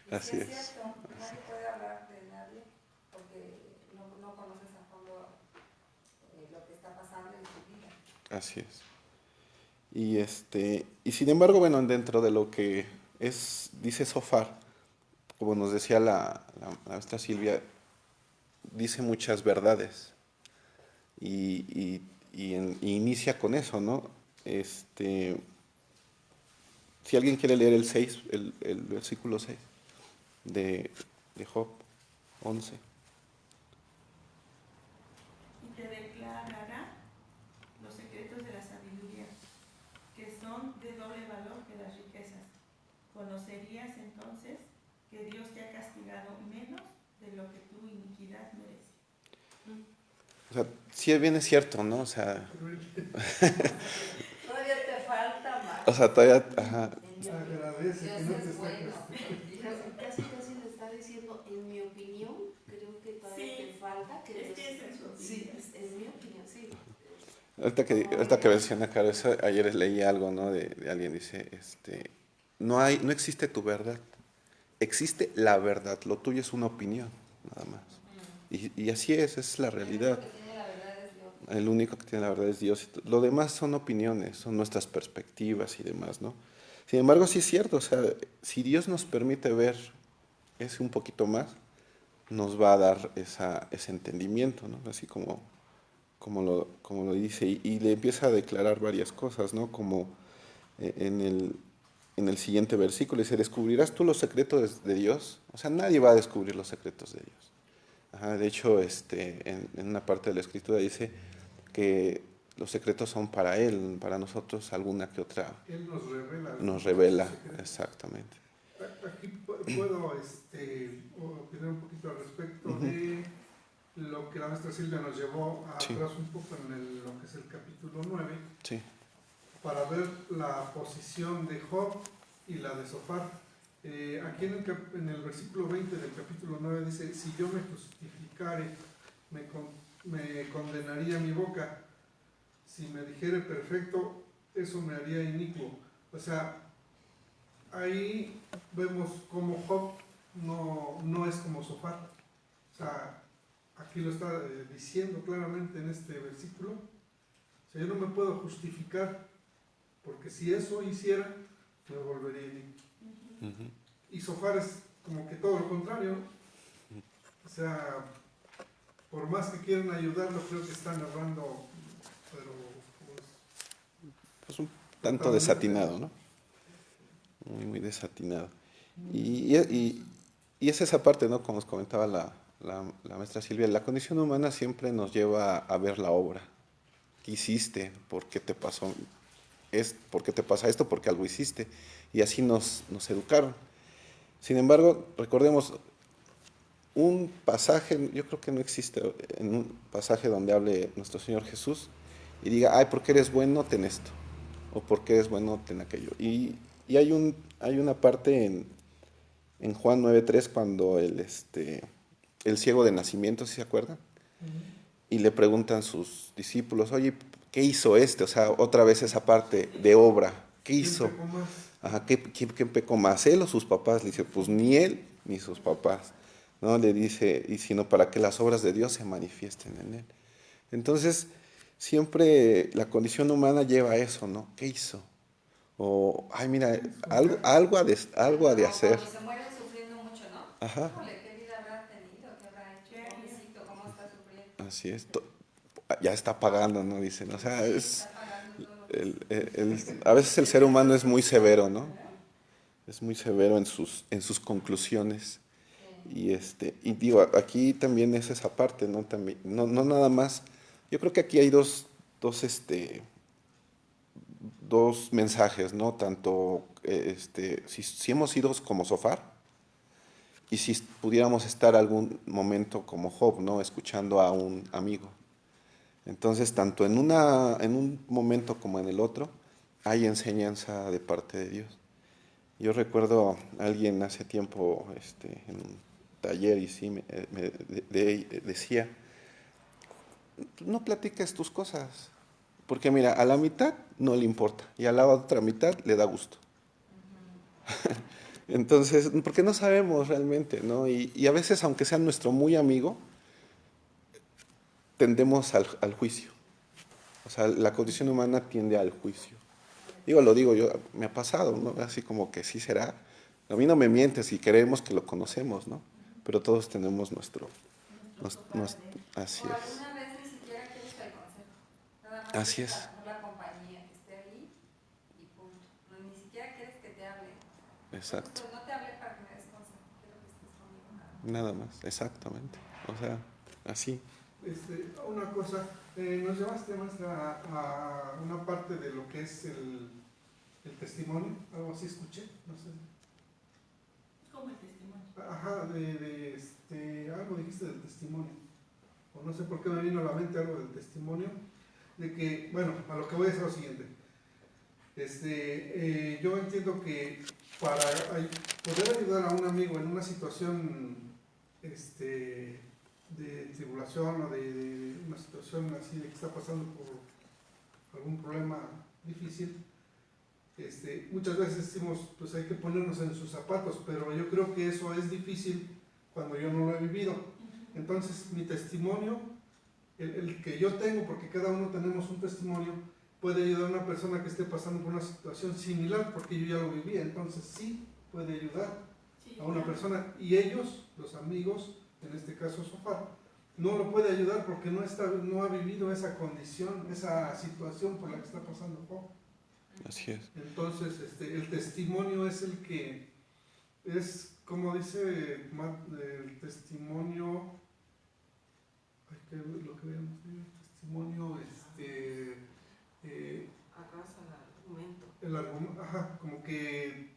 Y Así sí es es. cierto, nadie puede hablar de nadie porque no conoces a fondo lo que está pasando en su vida. Así es. Y sin embargo, bueno, dentro de lo que dice Zofar, como nos decía la maestra Silvia, dice muchas verdades. Y inicia con eso, ¿no? Si alguien quiere leer el 6, el versículo 6 de Job 11. Y te declarará los secretos de la sabiduría, que son de doble valor que las riquezas. Conocerías entonces que Dios te ha castigado menos de lo que tu iniquidad merece. O sea, sí bien es cierto, ¿no? O sea, Todavía te falta O sea, todavía, ajá, Agradece que Dios no te es esté bueno. Casi le está diciendo, en mi opinión, creo que todavía te falta. Que Es que es en su opinión. Sí, en mi opinión, sí. ahorita que menciona, Caro, eso, ayer leí algo, ¿no? De alguien, dice, no existe tu verdad, existe la verdad, lo tuyo es una opinión, nada más. Y así es la realidad. El único que tiene la verdad es Dios. El único que tiene la verdad es Dios. Lo demás son opiniones, son nuestras perspectivas y demás, ¿no? Sin embargo, sí es cierto, o sea, si Dios nos permite ver ese un poquito más, nos va a dar ese entendimiento, ¿no? Así como lo dice, y le empieza a declarar varias cosas, ¿no? Como en el siguiente versículo dice, ¿descubrirás tú los secretos de Dios? O sea, nadie va a descubrir los secretos de Dios. Ajá, de hecho, en una parte de la escritura dice que los secretos son para Él, para nosotros alguna que otra Él nos nos sus revela, secretos. exactamente. Aquí puedo opinar un poquito al respecto de lo que la maestra Silvia nos llevó Sí. atrás un poco en lo que es el capítulo 9, Sí, para ver la posición de Job y la de Zofar. Aquí en el versículo 20 del capítulo 9 dice, si yo me justificare, me condenaría mi boca, si me dijere perfecto, eso me haría inicuo. O sea, ahí vemos cómo Job no es como Zofar. O sea, aquí lo está diciendo claramente en este versículo. O sea, yo no me puedo justificar, porque si eso hiciera, me volvería inicuo. ujú, Y Zofar es como que todo lo contrario. O sea, por más que quieran ayudarlo, creo que están errando, pero pues un tanto totalmente. desatinado, ¿no? Muy, muy desatinado. Y es esa parte, ¿no? Como nos comentaba la maestra Silvia, la condición humana siempre nos lleva a ver la obra. ¿Qué hiciste? ¿Por qué te pasó? ¿Por qué te pasa esto? Porque algo hiciste. Y así nos educaron. Sin embargo, recordemos, un pasaje, yo creo que no existe en un pasaje donde hable nuestro Señor Jesús y diga, ay, porque eres bueno, ten esto, o porque eres bueno, ten aquello. Y hay una parte en Juan 9:3 cuando el ciego de nacimiento, ¿sí se acuerdan? Y le preguntan sus discípulos, oye, ¿qué hizo este? O sea, otra vez esa parte de obra, ¿qué hizo? ¿Quién pecó más? Ajá, ¿quién pecó más? ¿Él o sus papás? Le dice, pues ni él ni sus papás. ¿No? Le dice, y sino para que las obras de Dios se manifiesten en él. Entonces, siempre la condición humana lleva a eso, ¿no? ¿Qué hizo? O, ay, mira, algo ha de hacer. Cuando se mueren sufriendo mucho, ¿no? Ajá, Híjole, ¿qué vida habrá tenido? ¿Qué habrá hecho? Pobrecito, ¿cómo está sufriendo? así es. Ya está pagando, ¿no? Dicen, o sea, Sí, es... está pagando todo lo que A veces el ser humano es muy severo, ¿no? Es muy severo en sus conclusiones. Y digo, aquí también es esa parte, ¿no? También, no nada más. Yo creo que aquí hay dos mensajes, ¿no? Tanto si hemos sido como Zofar y si pudiéramos estar algún momento como Job, ¿no? Escuchando a un amigo. Entonces, tanto en un momento como en el otro, hay enseñanza de parte de Dios. Yo recuerdo a alguien hace tiempo en un taller y sí decía, no platiques tus cosas, porque mira, a la mitad no le importa y a la otra mitad le da gusto. Entonces, porque no sabemos realmente, ¿no? Y a veces, aunque sea nuestro muy amigo, tendemos al juicio. O sea, la condición humana tiende al juicio. Lo digo yo, me ha pasado, ¿no? Así como que sí será. A mí no me mientes y creemos que lo conocemos, ¿no? Pero todos tenemos así o es. alguna vez ni siquiera quieres el consejo. Nada más Así quieres es. la compañía, que esté ahí y punto. No, ni siquiera quieres que te hable. Exacto. Pues no te hablé para que me des consejo, quiero que estés conmigo nada más. Nada más, exactamente. O sea, así. Una cosa, nos llevaste, maestra, a una parte de lo que es el testimonio, algo así escuché, no sé. ¿Cómo el testimonio? Ajá, algo dijiste del testimonio, o no sé por qué me vino a la mente algo del testimonio, de que, bueno, a lo que voy a decir lo siguiente. Yo entiendo que para poder ayudar a un amigo en una situación de tribulación o de una situación así de que está pasando por algún problema difícil, muchas veces decimos, pues hay que ponernos en sus zapatos, pero yo creo que eso es difícil cuando yo no lo he vivido. Entonces, mi testimonio, el que yo tengo, porque cada uno tenemos un testimonio, puede ayudar a una persona que esté pasando por una situación similar, porque yo ya lo viví, entonces sí puede ayudar a una persona. Y ellos, los amigos, en este caso Sofar, no lo puede ayudar porque no ha vivido esa condición, esa situación por la que está pasando Job. Así es. Entonces, el testimonio es el que es, como dice el testimonio, lo que veamos, el testimonio, Arrasa el argumento. el argumento, como que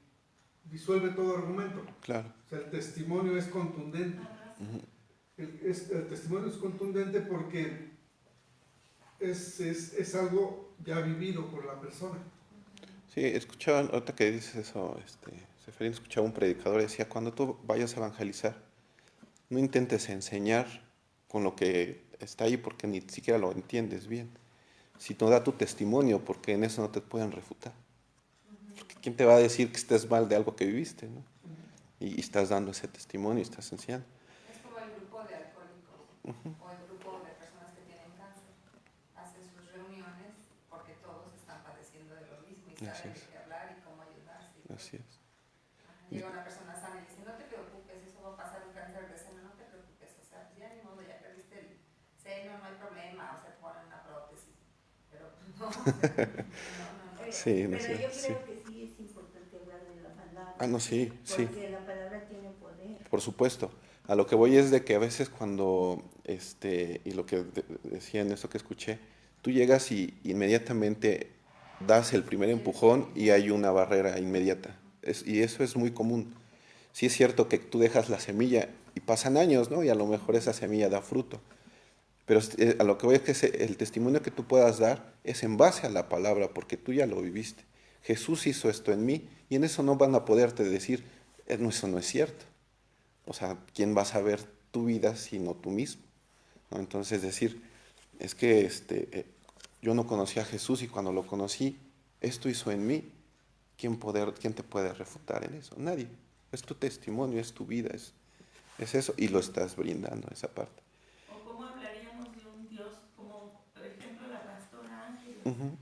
disuelve todo argumento. Claro. O sea, el testimonio es contundente. Ujú. El testimonio es contundente porque es algo ya vivido por la persona. Sí, escuchaba, ahorita que dices eso, Seferín, escuchaba un predicador que decía, cuando tú vayas a evangelizar, no intentes enseñar con lo que está ahí porque ni siquiera lo entiendes bien, sino da tu testimonio porque en eso no te pueden refutar. Porque ¿quién te va a decir que estés mal de algo que viviste, ¿no? Y estás dando ese testimonio y estás enseñando. Es como el grupo de alcohólicos o el grupo de personas que tienen cáncer. Hacen sus reuniones porque todos están padeciendo de lo mismo y saben de qué hablar y cómo ayudarse. Así es. Llega una persona sana y dice, no te preocupes, eso va a pasar un cáncer de seno, no te preocupes, o sea, ya ni modo, ya perdiste el seno, no hay problema, o sea, te ponen una prótesis. Pero no, no. Sí, no pero sé, yo sí. creo que sí es importante hablar de la palabra. Ah, no, sí, sí. Porque la palabra tiene poder. Por supuesto. A lo que voy es de que a veces cuando, y lo que decía en esto que escuché, tú llegas y inmediatamente das el primer empujón y hay una barrera inmediata. Y eso es muy común. Sí es cierto que tú dejas la semilla y pasan años, ¿no? Y a lo mejor esa semilla da fruto. Pero a lo que voy es que el testimonio que tú puedas dar es en base a la palabra, porque tú ya lo viviste. Jesús hizo esto en mí y en eso no van a poderte decir, no, eso no es cierto. O sea, ¿quién va a saber tu vida sino tú mismo? ¿No? Entonces decir, es que yo no conocí a Jesús y cuando lo conocí, esto hizo en mí. ¿Quién te puede refutar en eso? Nadie. Es tu testimonio, es tu vida, es eso y lo estás brindando, esa parte. O cómo hablaríamos de un Dios, como por ejemplo la pastora Ángel. Uh-huh.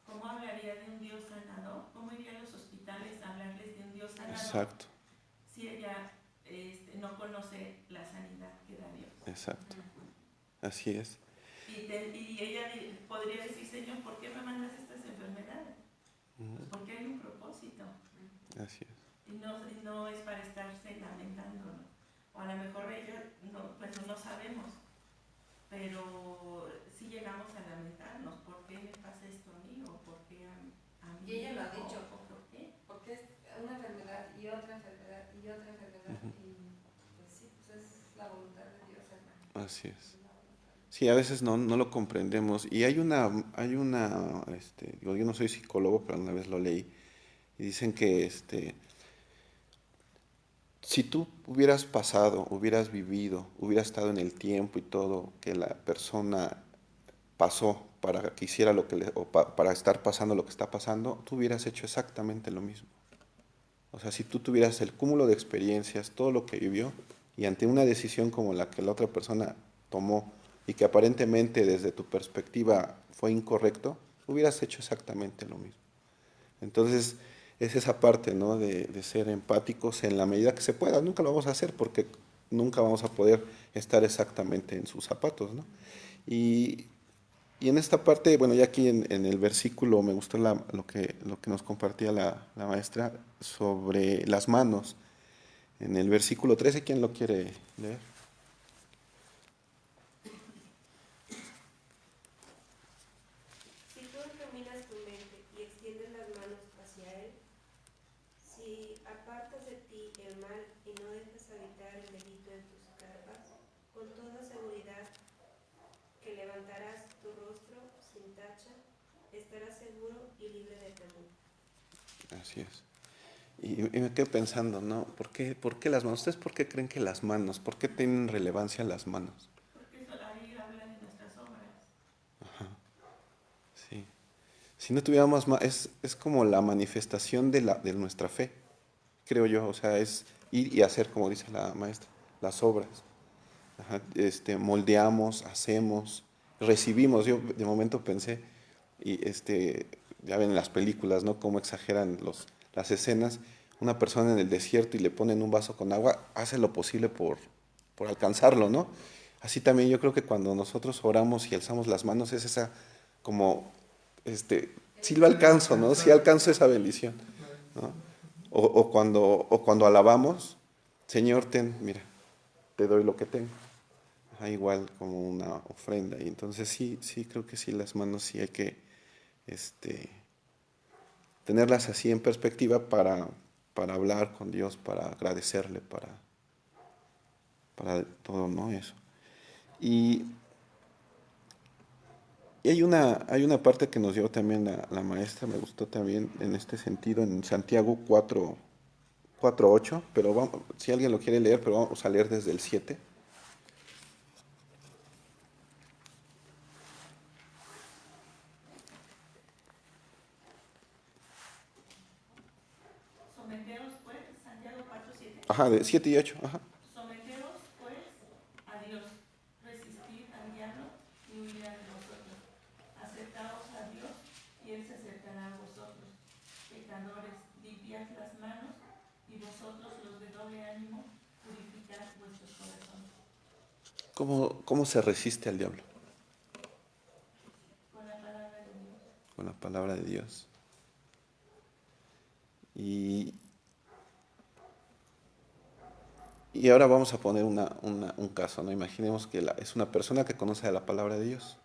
¿Cómo hablaría de un Dios sanador? ¿Cómo iría a los hospitales a hablarles de un Dios sanador? Exacto. Si ella no conoce la sanidad que da Dios. Exacto. Así es. Y ella podría decir, Señor, ¿por qué me mandas estas enfermedades? Pues porque hay un propósito. Así es. Y no es para estarse lamentando, ¿no? O a lo mejor ella, no sabemos, pero sí llegamos a lamentarnos, ¿por qué me pasa esto a mí? ¿O por qué a mí? Y ella lo ha dicho, ¿por qué? porque es una enfermedad y otra enfermedad y otra enfermedad y pues sí, pues es la voluntad de Dios, hermano. Así es. Sí, a veces no lo comprendemos. Y hay una, digo, yo no soy psicólogo, pero una vez lo leí, y dicen que si tú hubieras pasado, hubieras vivido, hubieras estado en el tiempo y todo que la persona pasó para que hiciera lo que para estar pasando lo que está pasando, tú hubieras hecho exactamente lo mismo. O sea, si tú tuvieras el cúmulo de experiencias, todo lo que vivió, y ante una decisión como la que la otra persona tomó, y que aparentemente desde tu perspectiva fue incorrecto, hubieras hecho exactamente lo mismo. Entonces, es esa parte, ¿no? de ser empáticos en la medida que se pueda. Nunca lo vamos a hacer porque nunca vamos a poder estar exactamente en sus zapatos, ¿no? Y en esta parte, bueno, ya aquí en el versículo me gustó lo que nos compartía la maestra sobre las manos. En el versículo 13, ¿quién lo quiere leer? Si tú encaminas tu mente y extiendes las manos hacia Él, si apartas de ti el mal y no dejas habitar el delito en tus carpas, con toda seguridad que levantarás tu rostro sin tacha estarás seguro y libre de temor. Así es. Y me quedé pensando, ¿no? ¿Por qué las manos? ¿Ustedes por qué creen que las manos? ¿Por qué tienen relevancia las manos? Porque ahí habla de nuestras obras. Ajá, sí. Si no tuviéramos es como la manifestación de nuestra fe, creo yo. O sea, es ir y hacer, como dice la maestra, las obras. Ajá, moldeamos, hacemos, recibimos. Yo de momento pensé, y ya ven en las películas, ¿no? Cómo exageran las escenas. Una persona en el desierto y le ponen un vaso con agua, hace lo posible por alcanzarlo, ¿no? Así también yo creo que cuando nosotros oramos y alzamos las manos es esa como, sí lo alcanzo, ¿no? Sí alcanzo esa bendición, ¿no? O cuando alabamos, Señor, mira, te doy lo que tengo. Ajá, igual como una ofrenda. Y entonces sí, creo que sí, las manos sí hay que tenerlas así en perspectiva para hablar con Dios, para agradecerle, para todo, ¿no? Eso. Y hay una parte que nos dio también la maestra, me gustó también en este sentido, en Santiago 4:8, pero si alguien lo quiere leer, pero vamos a leer desde el 7. Someteos, pues, Santiago 4:7. Ajá, de 7 y 8, ajá. Someteos, pues, a Dios. Resistid al diablo y huirá de vosotros. Acercaos a Dios y Él se acercará a vosotros. Pecadores, limpiad las manos y vosotros, los de doble ánimo, purificad vuestros corazones. ¿Cómo se resiste al diablo? Con la palabra de Dios. Con la palabra de Dios. Y ahora vamos a poner un caso, ¿no? Imaginemos que es una persona que conoce la palabra de Dios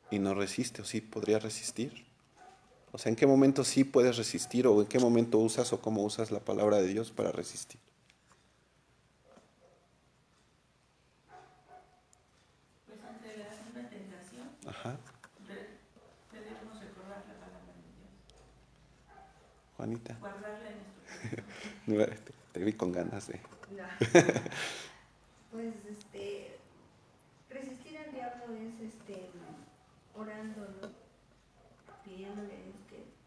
y no resiste, o sí podría resistir. O sea, ¿en qué momento sí puedes resistir o en qué momento usas o cómo usas la palabra de Dios para resistir? Pues ante una tentación, Ajá. debemos recordar la palabra de Dios. Juanita. Guardarla en nuestro corazón. Te vi con ganas de... No. Pues resistir al diablo es orando, ¿no? Pidiéndole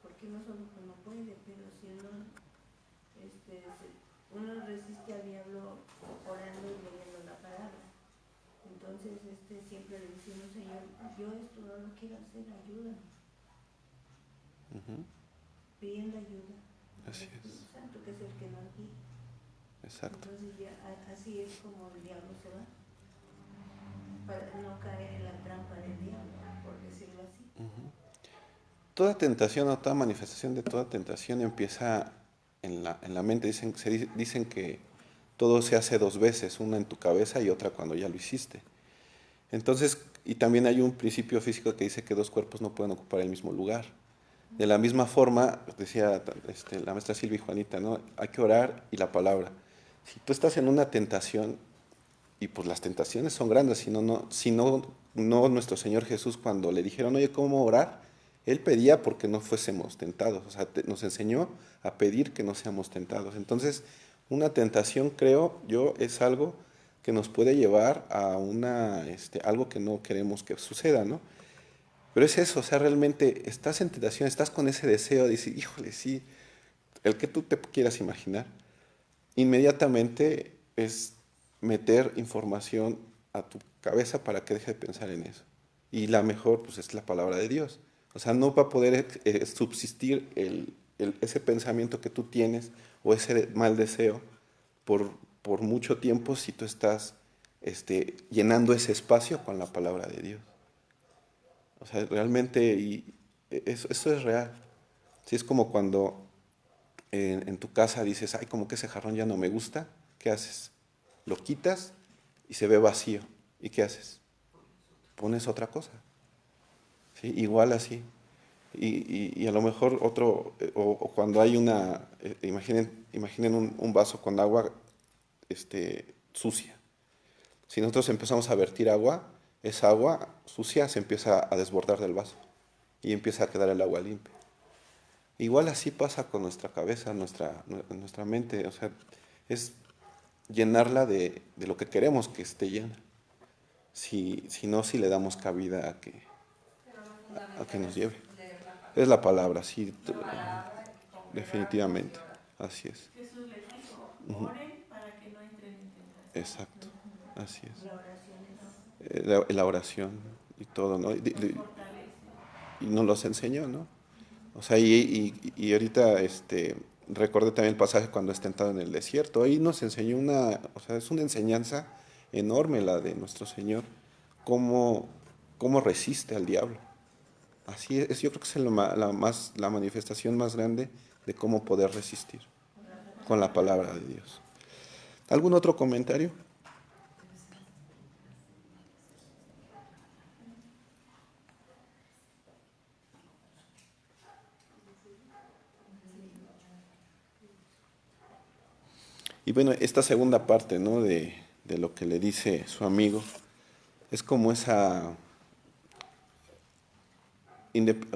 porque no solo uno puede, pero si uno resiste al diablo orando y leyendo la palabra. Entonces siempre le decimos, Señor, yo esto no lo quiero hacer, ayúdame. Uh-huh. Pidiendo ayuda. Así al Espíritu es. Santo, que es el que nos guía. Exacto. Entonces ya así es como el diablo se va, para no caer en la trampa del diablo, por decirlo así. Uh-huh. Toda tentación o toda manifestación de toda tentación empieza en la mente. Dicen que todo se hace 2 veces, una en tu cabeza y otra cuando ya lo hiciste. Entonces, y también hay un principio físico que dice que 2 cuerpos no pueden ocupar el mismo lugar. De la misma forma, decía la maestra Silvia y Juanita, ¿no? Hay que orar y la palabra. Si tú estás en una tentación, y pues las tentaciones son grandes, si no nuestro Señor Jesús cuando le dijeron, oye, ¿cómo orar? Él pedía porque no fuésemos tentados, o sea, nos enseñó a pedir que no seamos tentados. Entonces, una tentación, creo yo, es algo que nos puede llevar a algo que no queremos que suceda, ¿no? Pero es eso, o sea, realmente estás en tentación, estás con ese deseo de decir, híjole, sí, el que tú te quieras imaginar, inmediatamente es meter información a tu cabeza para que deje de pensar en eso. Y la mejor, pues, es la palabra de Dios. O sea, no va a poder subsistir ese pensamiento que tú tienes o ese mal deseo por mucho tiempo si tú estás llenando ese espacio con la palabra de Dios. O sea, realmente eso es real. Sí, es como cuando en tu casa dices, ay, como que ese jarrón ya no me gusta. ¿Qué haces? Lo quitas y se ve vacío. ¿Y qué haces? Pones otra cosa. ¿Sí? Igual así. Y a lo mejor o cuando hay imaginen un vaso con agua sucia. Si nosotros empezamos a vertir agua, esa agua sucia se empieza a desbordar del vaso y empieza a quedar el agua limpia. Igual así pasa con nuestra cabeza, nuestra mente, o sea, es llenarla de lo que queremos que esté llena. Si no, si le damos cabida Pero lo a que fundamental nos es lleve. leer la palabra. Es la palabra, sí, La palabra y congregarnos definitivamente, y orar. así es. Jesús les dijo, Ujú. oren para que no entren en tentación. Exacto, así es. La oración es La oración y todo, ¿no? Nos fortalece. Y nos los enseñó, ¿no? O sea, y ahorita recordé también el pasaje cuando es tentado en el desierto. Ahí nos enseñó o sea, es una enseñanza enorme la de nuestro Señor, cómo resiste al diablo. Así es, yo creo que es la manifestación más grande de cómo poder resistir con la palabra de Dios. ¿Algún otro comentario? Y bueno, esta segunda parte, ¿no? de lo que le dice su amigo, es como esa...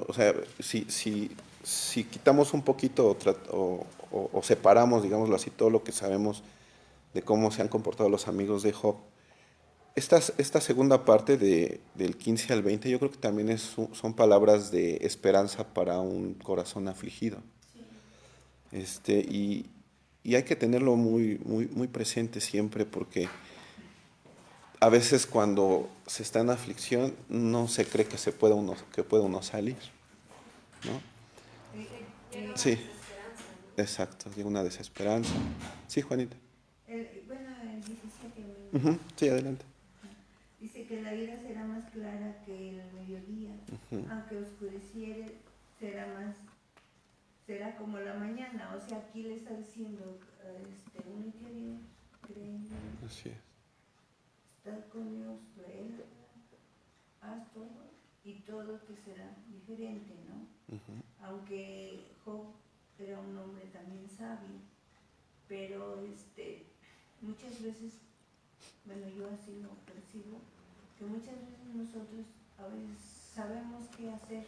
O sea, si quitamos un poquito o separamos, digámoslo así, todo lo que sabemos de cómo se han comportado los amigos de Job, esta segunda parte del 15 al 20 yo creo que también son palabras de esperanza para un corazón afligido. Y hay que tenerlo muy, muy, muy presente siempre, porque a veces cuando se está en aflicción no se cree que pueda uno salir, ¿no? Llega una Sí, desesperanza, ¿no? exacto, llega una desesperanza. Sí, Juanita. bueno, el 17 Ujú, sí, adelante. dice que la ira será más clara que el mediodía, Ujú, aunque oscureciere será como la mañana. O sea, aquí le está diciendo un interior, creyendo, así es. está con Dios, él, haz todo y todo te será diferente, ¿no? Ujú, Aunque Job era un hombre también sabio, pero muchas veces, bueno, yo así lo percibo, que muchas veces nosotros a veces sabemos qué hacer,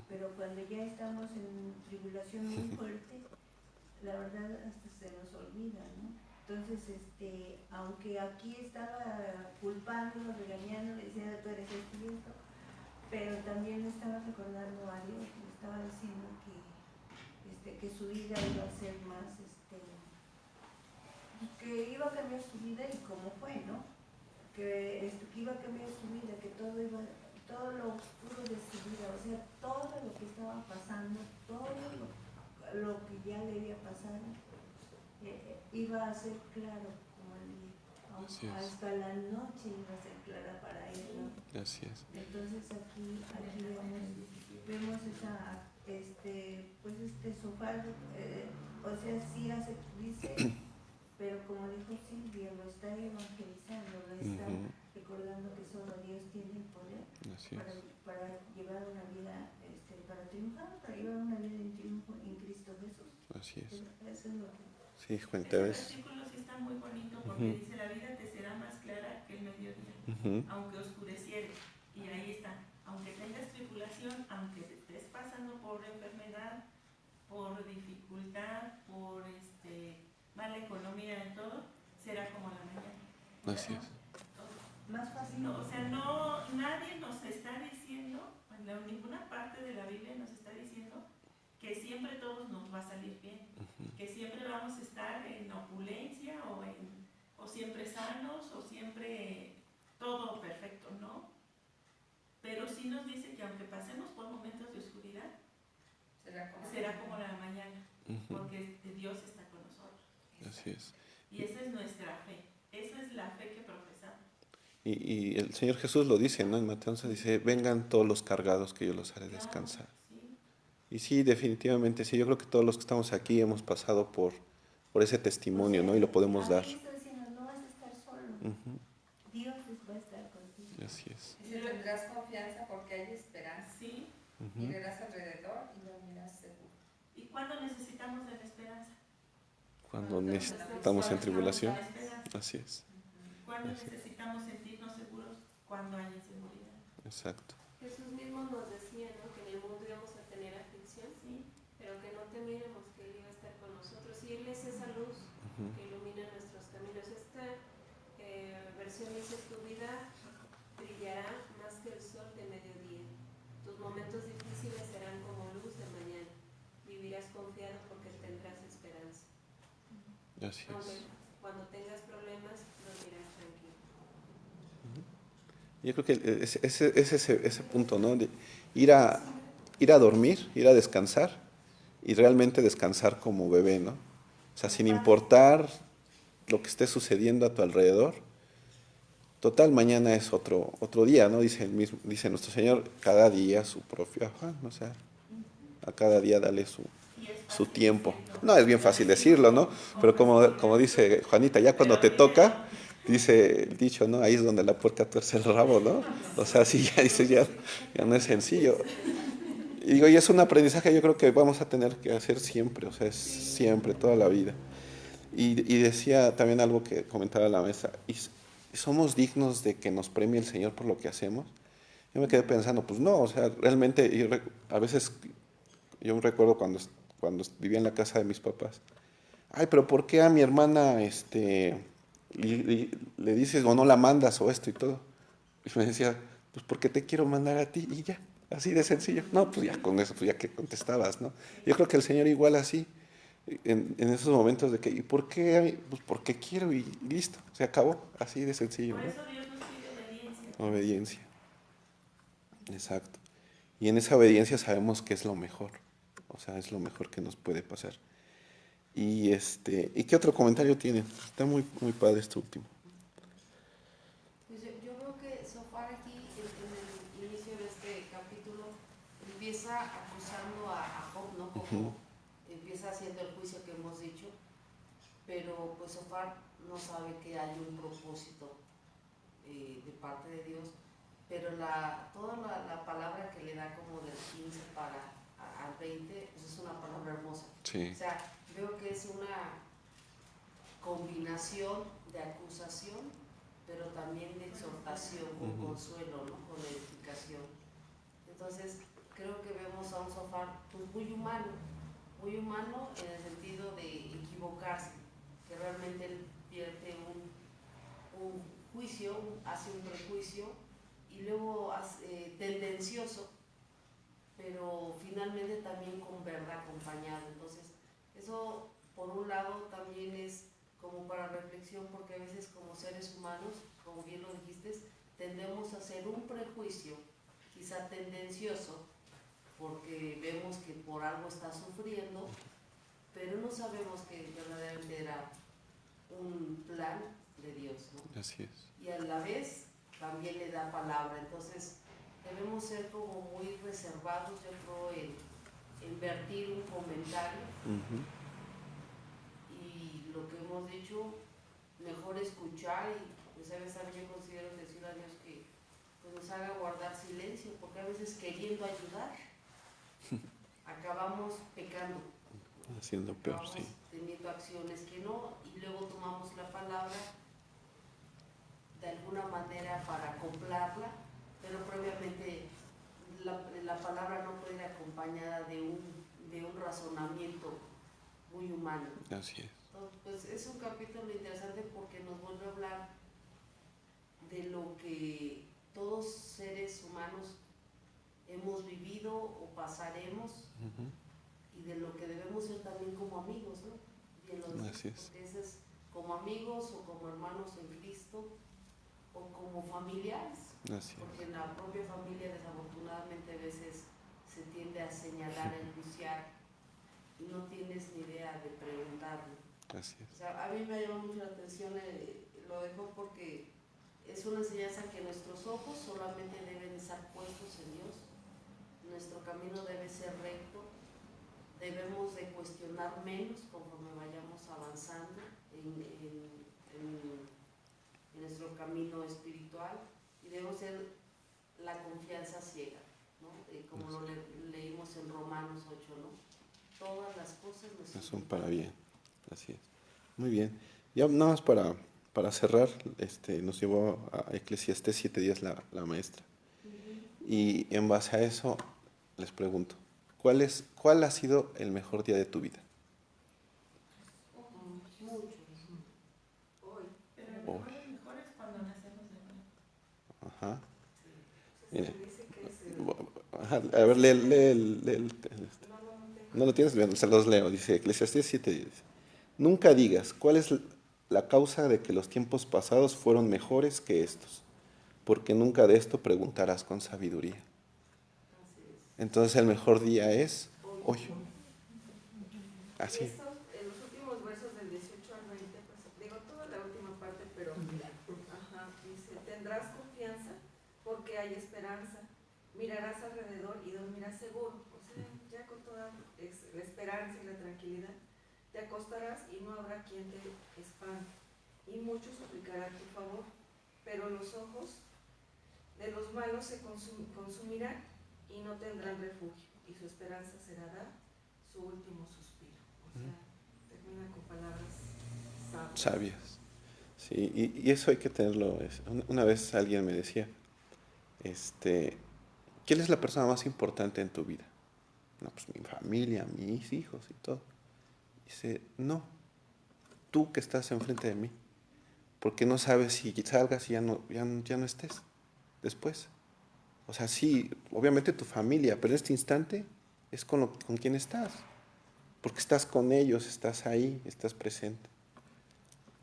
pero cuando ya estamos en tribulación muy fuerte, la verdad hasta se nos olvida, ¿no? Entonces, aunque aquí estaba culpándolo, regañándolo, diciendo tú eres esto y esto, pero también le estaba recordando a Dios, le estaba diciendo que su vida iba a ser más, que iba a cambiar su vida y cómo fue, ¿no? Que iba a cambiar su vida, que todo lo oscuro de su vida, o sea, todo lo que estaba pasando, todo lo que ya le había pasado, iba a ser claro como el día. Así es. Hasta la noche iba a ser clara para él, ¿no? Así es. Entonces aquí vemos esa, sofá, o sea, sí dice, pero como dijo Silvia, lo está evangelizando, lo está Ujú, recordando que solo Dios tiene el poder así es. para llevar una vida, para triunfar, para llevar una vida en triunfo en Cristo Jesús. Así es. Eso es lo que... Sí, Juanita, Ese ¿ves? versículo sí está muy bonito porque Ujú, dice, la vida te será más clara que el mediodía, ujú, aunque oscureciere. Y ahí está, aunque tengas tribulación, aunque te estés pasando por enfermedad, por dificultad, por mala economía en todo, será como la mañana. así es. Más fácil. No, o sea, no, nadie nos está diciendo, en ninguna parte de la Biblia nos está diciendo que siempre todos nos va a salir bien, que siempre vamos a estar en opulencia o siempre sanos o siempre todo perfecto, ¿no? Pero sí nos dice que aunque pasemos por momentos de oscuridad, será como la mañana, Ujú, porque Dios está con nosotros. así es. Y esa es nuestra fe, esa es la fe que profesamos. Y el Señor Jesús lo dice, ¿no? En Mateo 11 dice, vengan todos los cargados que yo los haré descansar. Sí. Y sí, definitivamente, sí, yo creo que todos los que estamos aquí hemos pasado por ese testimonio, ¿no? Y lo podemos dar. Aquí está diciendo, no vas a estar solo, Ujú, Dios va a estar contigo. así es. Y tendrás confianza porque hay esperanza. Sí. Y Ujú, verás alrededor y dormirás seguro. ¿Y cuándo necesitamos de la esperanza? cuando estamos en tribulación, así es. ¿Cuándo Así. necesitamos sentirnos seguros? cuando hay inseguridad. Exacto. Jesús mismo nos decía, ¿no?, que en el mundo íbamos a tener aflicción, sí, pero que no temiéramos, que Él iba a estar con nosotros. Y Él es esa luz que ilumina nuestros caminos. Esta versión dice: tu vida brillará más que el sol de mediodía. Tus momentos difíciles serán como luz de mañana. Vivirás confiado porque tendrás esperanza. Así Aunque es. cuando tengas problemas, dormirás tranquilo. Yo creo que ese punto, ¿no? De ir a dormir, ir a descansar y realmente descansar como bebé, ¿no? O sea, sin importar lo que esté sucediendo a tu alrededor. Total, mañana es otro día, ¿no? Dice nuestro Señor, cada día su propio afán, o sea, a cada día dale su tiempo. No, es bien fácil decirlo, ¿no? Pero como dice Juanita, ya cuando te toca, dice el dicho, ¿no? Ahí es donde la puerca tuerce el rabo, ¿no? O sea, sí, ya dice, ya no es sencillo. Y digo, y es un aprendizaje yo creo que vamos a tener que hacer siempre, o sea, es siempre, toda la vida. Y decía también algo que comentaba la maestra, y somos dignos de que nos premie el Señor por lo que hacemos. Yo me quedé pensando, pues no, o sea, realmente, a veces yo me recuerdo cuando vivía en la casa de mis papás, ay, pero ¿por qué a mi hermana le dices o no la mandas o esto y todo? Y me decía, pues porque te quiero mandar a ti y ya, así de sencillo. No, pues ya con eso, pues ya que contestabas, ¿no? Yo creo que el Señor igual así, en esos momentos de que, ¿y por qué? Pues porque quiero y listo, se acabó, así de sencillo, Por ¿no? eso Dios nos pide obediencia. Obediencia, exacto. Y en esa obediencia sabemos que es lo mejor, o sea, es lo mejor que nos puede pasar. ¿Y qué otro comentario tienen? Está muy, muy padre este último. Pues yo veo que Sofar aquí, en el inicio de este capítulo, empieza acusando a Job, ¿no? Como empieza haciendo el juicio que hemos dicho, pero pues Sofar no sabe que hay un propósito de parte de Dios, pero toda la palabra que le da como del 15 al 20, pues es una palabra hermosa. Sí. O sea, veo que es una combinación de acusación, pero también de exhortación, con consuelo, ¿no? Con edificación. Entonces, creo que vemos a un Sofar pues, muy humano en el sentido de equivocarse, que realmente él pierde un juicio, hace un prejuicio y luego hace, tendencioso, pero finalmente también con verdad acompañado. Entonces, eso por un lado también es como para reflexión, porque a veces como seres humanos, como bien lo dijiste, tendemos a hacer un prejuicio, quizá tendencioso, porque vemos que por algo está sufriendo, pero no sabemos que verdaderamente era un plan de Dios, ¿no? Así es. Y a la vez también le da palabra. Entonces debemos ser como muy reservados, yo creo, en vertir un comentario. Y lo que hemos dicho, mejor escuchar y, pues a veces también yo considero decir a Dios que pues, nos haga guardar silencio, porque a veces queriendo ayudar acabamos pecando, haciendo peor, acabamos sí. teniendo acciones que no, y luego tomamos la palabra de alguna manera para acoplarla, pero previamente la palabra no puede ir acompañada de un razonamiento muy humano. Así es. Entonces, pues es un capítulo interesante porque nos vuelve a hablar de lo que todos seres humanos hemos vivido o pasaremos, y de lo que debemos ser también como amigos, ¿no? Así es. Porque ese es como amigos o como hermanos en Cristo o como familiares. Así es. Porque en la propia familia desafortunadamente a veces se tiende a señalar, a enjuiciar y no tienes ni idea de preguntarle. Así es. O sea, a mí me llama mucho la atención, lo dejo porque es una enseñanza que nuestros ojos solamente deben estar puestos en Dios. Nuestro camino debe ser recto, debemos de cuestionar menos conforme vayamos avanzando en nuestro camino espiritual, y debemos ser la confianza ciega, ¿no? Como lo leímos en Romanos 8, ¿no? Todas las cosas nos son para bien. Así es. Muy bien. Ya nada más para cerrar, nos llevó a Eclesiastés 7 días la maestra. Y en base a eso, les pregunto, ¿cuál ha sido el mejor día de tu vida? Hoy. Ajá. Mire. Ajá. A ver, lee. ¿No lo tienes? Bueno, se los leo. Dice Eclesiastés 7:10. Nunca digas, ¿cuál es la causa de que los tiempos pasados fueron mejores que estos? Porque nunca de esto preguntarás con sabiduría. Entonces el mejor día es hoy. Así. En los últimos versos del 18 al 20, pues, digo toda la última parte, pero dice, tendrás confianza porque hay esperanza, mirarás alrededor y dormirás seguro. O sea, ya con toda la esperanza y la tranquilidad, te acostarás y no habrá quien te espante, y muchos suplicarán tu favor, pero los ojos de los malos se consumirán y no tendrán refugio, y su esperanza será dar su último suspiro. O sea, termina con palabras sabias. Sí, y eso hay que tenerlo. Una vez alguien me decía, ¿quién es la persona más importante en tu vida? No, pues mi familia, mis hijos y todo. Dice, no, tú que estás enfrente de mí, porque no sabes si salgas y ya no estés después. O sea, sí, obviamente tu familia, pero en este instante es con quien estás, porque estás con ellos, estás ahí, estás presente.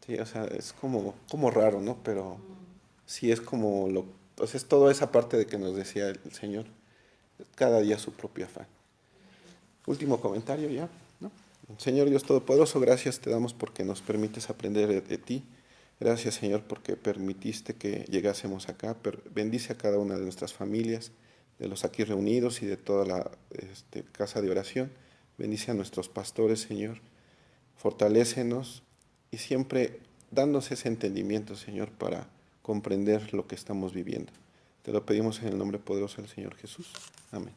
Sí, o sea, es como raro, ¿no? Pero sí es como es toda esa parte de que nos decía el Señor, cada día su propio afán. Último comentario ya, ¿no? Señor Dios Todopoderoso, gracias te damos porque nos permites aprender de ti. Gracias, Señor, porque permitiste que llegásemos acá. Bendice a cada una de nuestras familias, de los aquí reunidos y de toda la casa de oración. Bendice a nuestros pastores, Señor. Fortalécenos y siempre danos ese entendimiento, Señor, para comprender lo que estamos viviendo. Te lo pedimos en el nombre poderoso del Señor Jesús. Amén.